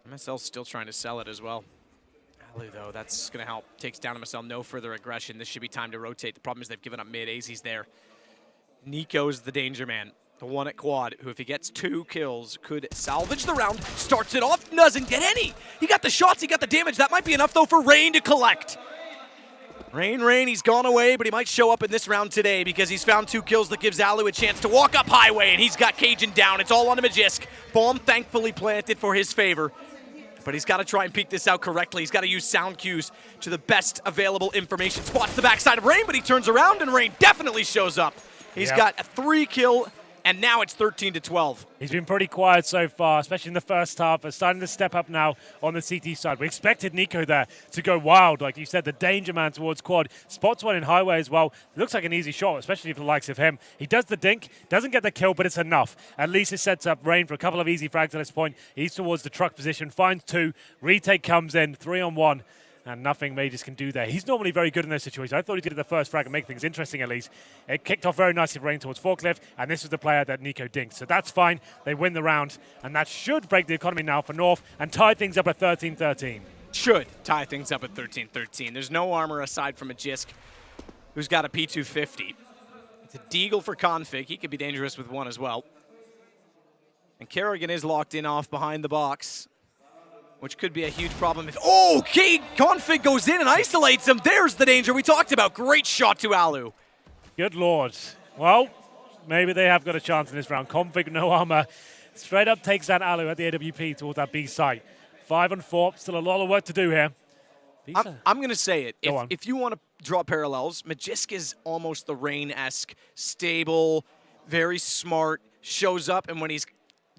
Speaker 2: MSL's still trying to sell it as well. Alu, though, that's going to help. Takes down MSL, no further aggression. This should be time to rotate. The problem is they've given up mid. AZ's there. Nico's the danger man. The one at quad, who if he gets 2 kills, could salvage the round. Starts it off, doesn't get any. He got the shots, he got the damage. That might be enough, though, for Rain to collect. Rain, he's gone away, but he might show up in this round today because he's found 2 kills that gives Alu a chance to walk up highway, and he's got Cajun down. It's all on a Magisk. Bomb thankfully planted for his favor. But he's got to try and peek this out correctly. He's got to use sound cues to the best available information. Spots the backside of Rain, but he turns around, and Rain definitely shows up. He's got a 3-kill, and now it's 13-12.
Speaker 1: He's been pretty quiet so far, especially in the first half, but starting to step up now on the CT side. We expected Nico there to go wild, like you said, the danger man towards quad. Spots one in highway as well. It looks like an easy shot, especially for the likes of him. He does the dink, doesn't get the kill, but it's enough. At least it sets up Rain for a couple of easy frags at this point. He's towards the truck position, finds 2. Retake comes in, 3-on-1. And nothing Majors can do there. He's normally very good in those situations. I thought he'd get the first frag and make things interesting at least. It kicked off very nicely for Rain towards Forklift, and this was the player that Nico dinked. So that's fine. They win the round, and that should break the economy now for North and tie things up at 13-13.
Speaker 2: Should tie things up at 13-13. There's no armor aside from a Jisk, who's got a P250. It's a Deagle for Config. He could be dangerous with 1 as well. And Kerrigan is locked in off behind the box, which could be a huge problem if... Oh, okay, Config goes in and isolates him. There's the danger we talked about. Great shot to Alu.
Speaker 1: Good lord. Well, maybe they have got a chance in this round. Config, no armor. Straight up takes down Alu at the AWP towards that B site. 5-4, still a lot of work to do here.
Speaker 2: I'm going to say it. If you want to draw parallels, Magisk is almost the Rain-esque, stable, very smart, shows up, and when he's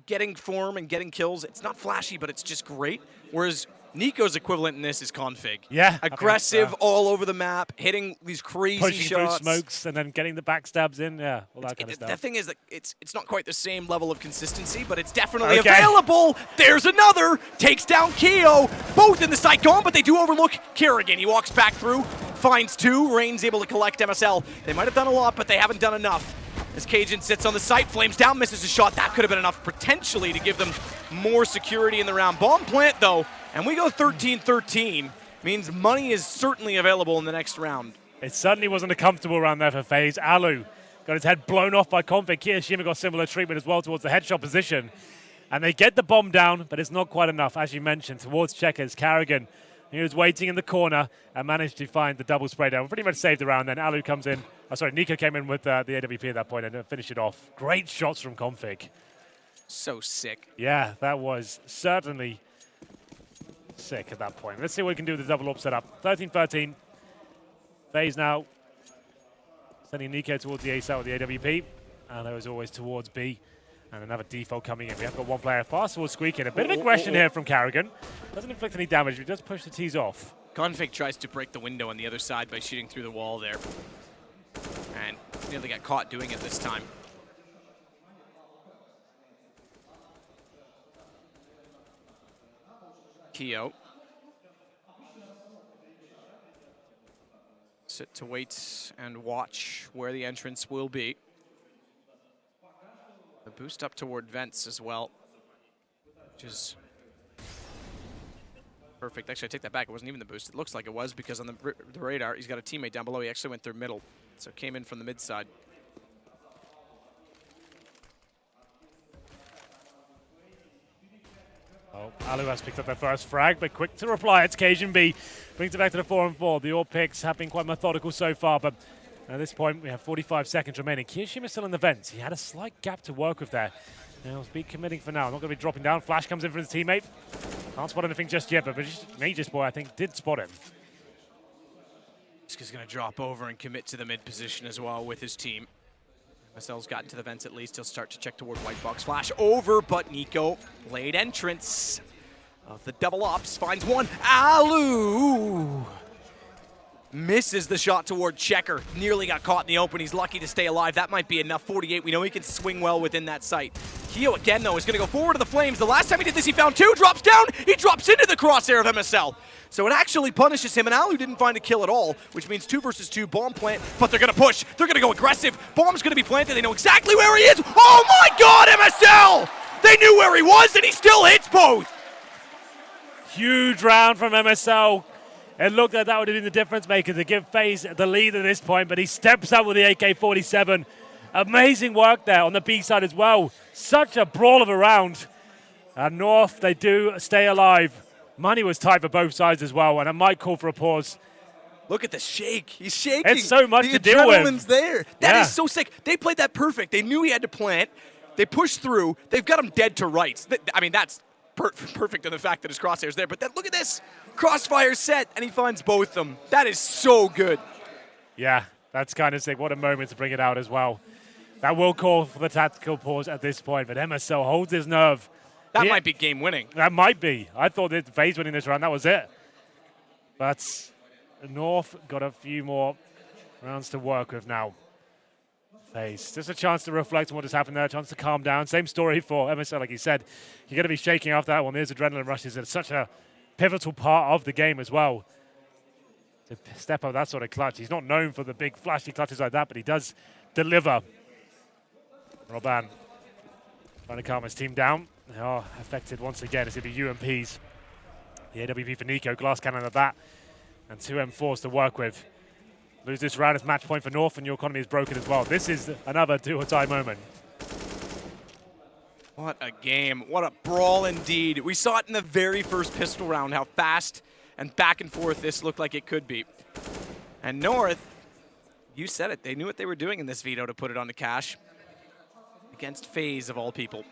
Speaker 2: getting form and getting kills, it's not flashy, but it's just great. Whereas Nico's equivalent in this is Config.
Speaker 1: Yeah.
Speaker 2: Aggressive all over the map, hitting these crazy
Speaker 1: pushing
Speaker 2: shots.
Speaker 1: Through smokes and then getting the backstabs in. Yeah, all that kind of stuff.
Speaker 2: The thing is that it's not quite the same level of consistency, but it's definitely available. There's another. Takes down Keo. Both in the site gone, but they do overlook Kerrigan. He walks back through, finds 2. Rain's able to collect MSL. They might have done a lot, but they haven't done enough. As Cajun sits on the site, flames down, misses a shot. That could have been enough potentially to give them more security in the round. Bomb plant, though, and we go 13-13. Means money is certainly available in the next round.
Speaker 1: It certainly wasn't a comfortable round there for FaZe. Alu got his head blown off by Config. Kiyoshima got similar treatment as well towards the headshot position. And they get the bomb down, but it's not quite enough, as you mentioned, towards Checkers. Kerrigan, he was waiting in the corner and managed to find the double spray down. Pretty much saved the round. Then Alu comes in. Oh, sorry, Nico came in with the AWP at that point and finished it off. Great shots from Config.
Speaker 2: So sick.
Speaker 1: Yeah, that was certainly sick at that point. Let's see what we can do with the double up setup. 13-13. FaZe now sending Nico towards the A side with the AWP. And there was always towards B. And another default coming in. We have got one player fast towards squeaking. A bit of aggression here from Kerrigan. Doesn't inflict any damage, but does push the T's off.
Speaker 2: Config tries to break the window on the other side by shooting through the wall there. And nearly got caught doing it this time. Keo. Sit to wait and watch where the entrance will be. The boost up toward vents as well, which is perfect. Actually, I take that back. It wasn't even the boost. It looks like it was because on the radar, he's got a teammate down below. He actually went through middle, so came in from the mid side.
Speaker 1: Oh, Alu has picked up their first frag, but quick to reply. It's Cajun B. Brings it back to the 4-on-4. The all picks have been quite methodical so far, but at this point, we have 45 seconds remaining. Kiyoshima's still in the vents. He had a slight gap to work with there. Now, be committing for now. Not going to be dropping down. Flash comes in from his teammate. Can't spot anything just yet, but Majors Boy, I think, did spot him.
Speaker 2: He's going to drop over and commit to the mid position as well with his team. MSL's gotten to the vents at least. He'll start to check toward white box. Flash over, but Nico, late entrance of the double ops, finds one. Alu misses the shot toward Checker. Nearly got caught in the open. He's lucky to stay alive. That might be enough. 48. We know he can swing well within that site. Keo again, though, is going to go forward to the flames. The last time he did this, he found 2, drops down, he drops into the crosshair of MSL. So it actually punishes him, and Alu didn't find a kill at all, which means 2 versus 2, bomb plant, but they're going to push. They're going to go aggressive. Bomb's going to be planted. They know exactly where he is. Oh my god, MSL! They knew where he was, and he still hits both.
Speaker 1: Huge round from MSL. It looked like that would have been the difference maker to give FaZe the lead at this point, but he steps up with the AK-47. Amazing work there on the B side as well. Such a brawl of a round. And North, they do stay alive. Money was tight for both sides as well, and I might call for a pause.
Speaker 2: Look at the shake. He's shaking.
Speaker 1: It's so much
Speaker 2: the
Speaker 1: to deal with.
Speaker 2: The adrenaline's there. That is so sick. They played that perfect. They knew he had to plant. They pushed through. They've got him dead to rights. I mean, that's perfect in the fact that his crosshair's there. But then look at this. Crossfire set, and he finds both of them. That is so good.
Speaker 1: Yeah, that's kind of sick. What a moment to bring it out as well. That will call for the tactical pause at this point, but MSL holds his nerve.
Speaker 2: That might be game winning.
Speaker 1: That might be. I thought that FaZe winning this round, that was it. But North got a few more rounds to work with now. FaZe, just a chance to reflect on what has happened there, a chance to calm down. Same story for MSL, like you said. You're going to be shaking after that one. There's adrenaline rushes. It's such a pivotal part of the game as well. To step up that sort of clutch. He's not known for the big flashy clutches like that, but he does deliver. Roban trying to calm his team down. They are affected once again. It's going to be UMPs. The AWP for Nico, glass cannon at that, and 2 M4s to work with. Lose this round, it's match point for North, and your economy is broken as well. This is another do-or-die moment.
Speaker 2: What a game. What a brawl indeed. We saw it in the very first pistol round, how fast and back and forth this looked like it could be. And North, you said it, they knew what they were doing in this veto to put it on the cash. Against FaZe, of all people.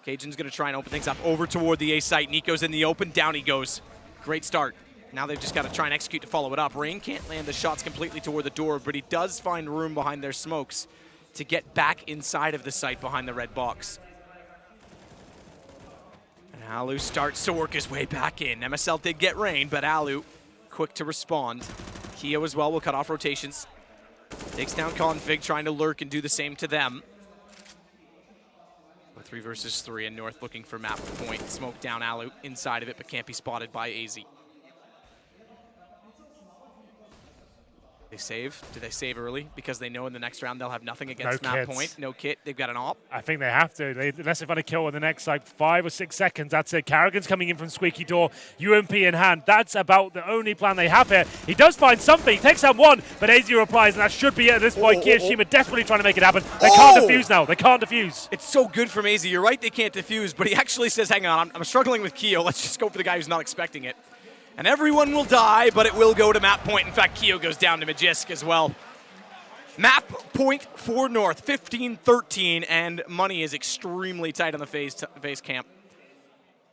Speaker 2: Cajun's going to try and open things up over toward the A site. Nico's in the open. Down he goes. Great start. Now they've just got to try and execute to follow it up. Rain can't land the shots completely toward the door, but he does find room behind their smokes to get back inside of the site behind the red box. And Alu starts to work his way back in. MSL did get Rain, but Alu quick to respond. Keo as well will cut off rotations. Takes down Config, trying to lurk and do the same to them. 3 versus 3, and North looking for map point. Smoke down Alu inside of it, but can't be spotted by AZ. They save. Do they save early? Because they know in the next round they'll have nothing against map point. No kit. They've got an op.
Speaker 1: I think they have to. Unless they've had a kill in the next 5 or 6 seconds, that's it. Carrigan's coming in from Squeaky Door, UMP in hand. That's about the only plan they have here. He does find something. He takes out one, but AZ replies, and that should be it at this point. Kiyoshima desperately trying to make it happen. They can't defuse now. They can't defuse.
Speaker 2: It's so good from AZ. You're right, they can't defuse, but he actually says, hang on, I'm struggling with Keo. Let's just go for the guy who's not expecting it. And everyone will die, but it will go to map point. In fact, Keo goes down to Magisk as well. Map point for North, 15-13, and money is extremely tight on the FaZe camp.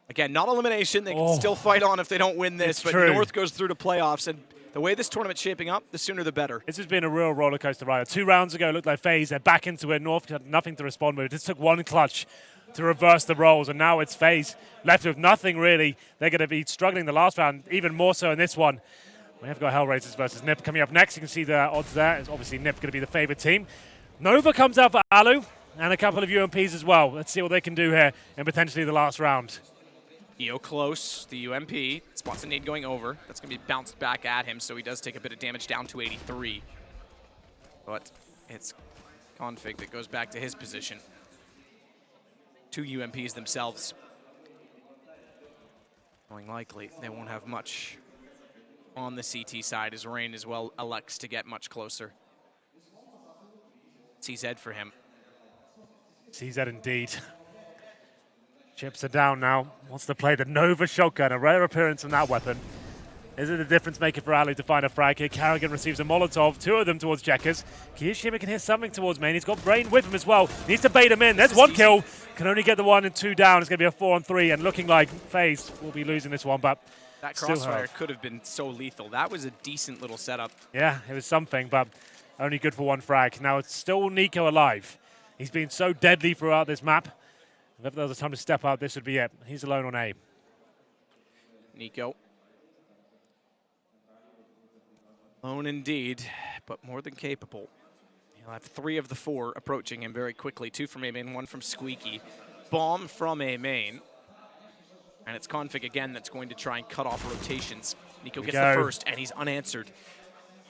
Speaker 2: Again, not elimination. They can still fight on if they don't win this, but true. North goes through to playoffs, and the way this tournament's shaping up, the sooner the better.
Speaker 1: This has been a real roller coaster ride. 2 rounds ago, it looked like FaZe. They're back into it. North had nothing to respond with. It just took one clutch to reverse the roles, and now it's FaZe left with nothing really. They're going to be struggling the last round, even more so in this one. We have got Hellraisers versus NiP coming up next. You can see the odds there. It's obviously NiP going to be the favorite team. Nova comes out for Alu and a couple of UMPs as well. Let's see what they can do here in potentially the last round.
Speaker 2: EO close, the UMP. Spots a nade going over. That's going to be bounced back at him, so he does take a bit of damage down to 83. But it's Config that goes back to his position. 2 UMPs themselves. Going likely, they won't have much on the CT side as Rain as well elects to get much closer. CZ for him.
Speaker 1: CZ indeed. Chips are down now. Wants to play the Nova shotgun, a rare appearance from that weapon. Is it a difference maker for Ali to find a frag here? Carrigan receives a Molotov, 2 of them towards Checkers. Kiyoshima can hit something towards main. He's got Rain with him as well. Needs to bait him in. There's 1 kill. Can only get the 1 and 2 down. It's going to be a 4-on-3, and looking like FaZe will be losing this one, but
Speaker 2: that crossfire could have been so lethal. That was a decent little setup.
Speaker 1: Yeah, it was something, but only good for 1 frag. Now it's still Nico alive. He's been so deadly throughout this map. If there was a time to step up, this would be it. He's alone on A.
Speaker 2: Nico. Alone indeed, but more than capable. He'll have 3 of the 4 approaching him very quickly. 2 from him and 1 from Squeaky. bomb from A main. And it's Config again that's going to try and cut off rotations. Nico gets the first, and he's unanswered.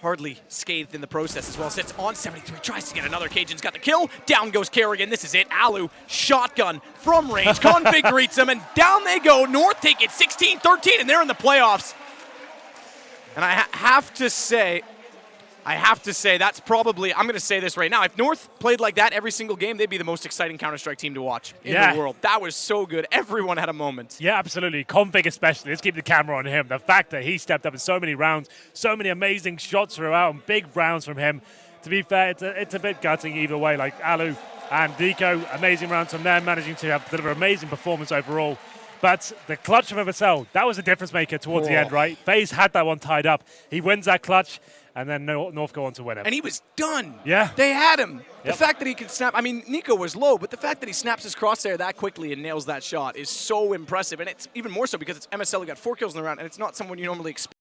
Speaker 2: Hardly scathed in the process as well. Sits on 73, tries to get another. Cajun's got the kill. Down goes Kerrigan. This is it. Alu, shotgun from range. Config greets him, and down they go. North take it 16-13, and they're in the playoffs. And I have to say, that's probably, I'm going to say this right now. If North played like that every single game, they'd be the most exciting Counter-Strike team to watch in the world. That was so good. Everyone had a moment.
Speaker 1: Yeah, absolutely. Config especially. Let's keep the camera on him. The fact that he stepped up in so many rounds, so many amazing shots throughout, and big rounds from him. To be fair, it's a bit gutting either way. Like Alu and Nico, amazing rounds from them, managing to deliver amazing performance overall. But the clutch from MSL, that was a difference maker towards the end, right? FaZe had that one tied up. He wins that clutch, and then North go on to win it.
Speaker 2: And he was done.
Speaker 1: Yeah.
Speaker 2: They had him. The fact that he could snap, I mean, Nico was low, but the fact that he snaps his crosshair that quickly and nails that shot is so impressive. And it's even more so because it's MSL who got 4 kills in the round, and it's not someone you normally expect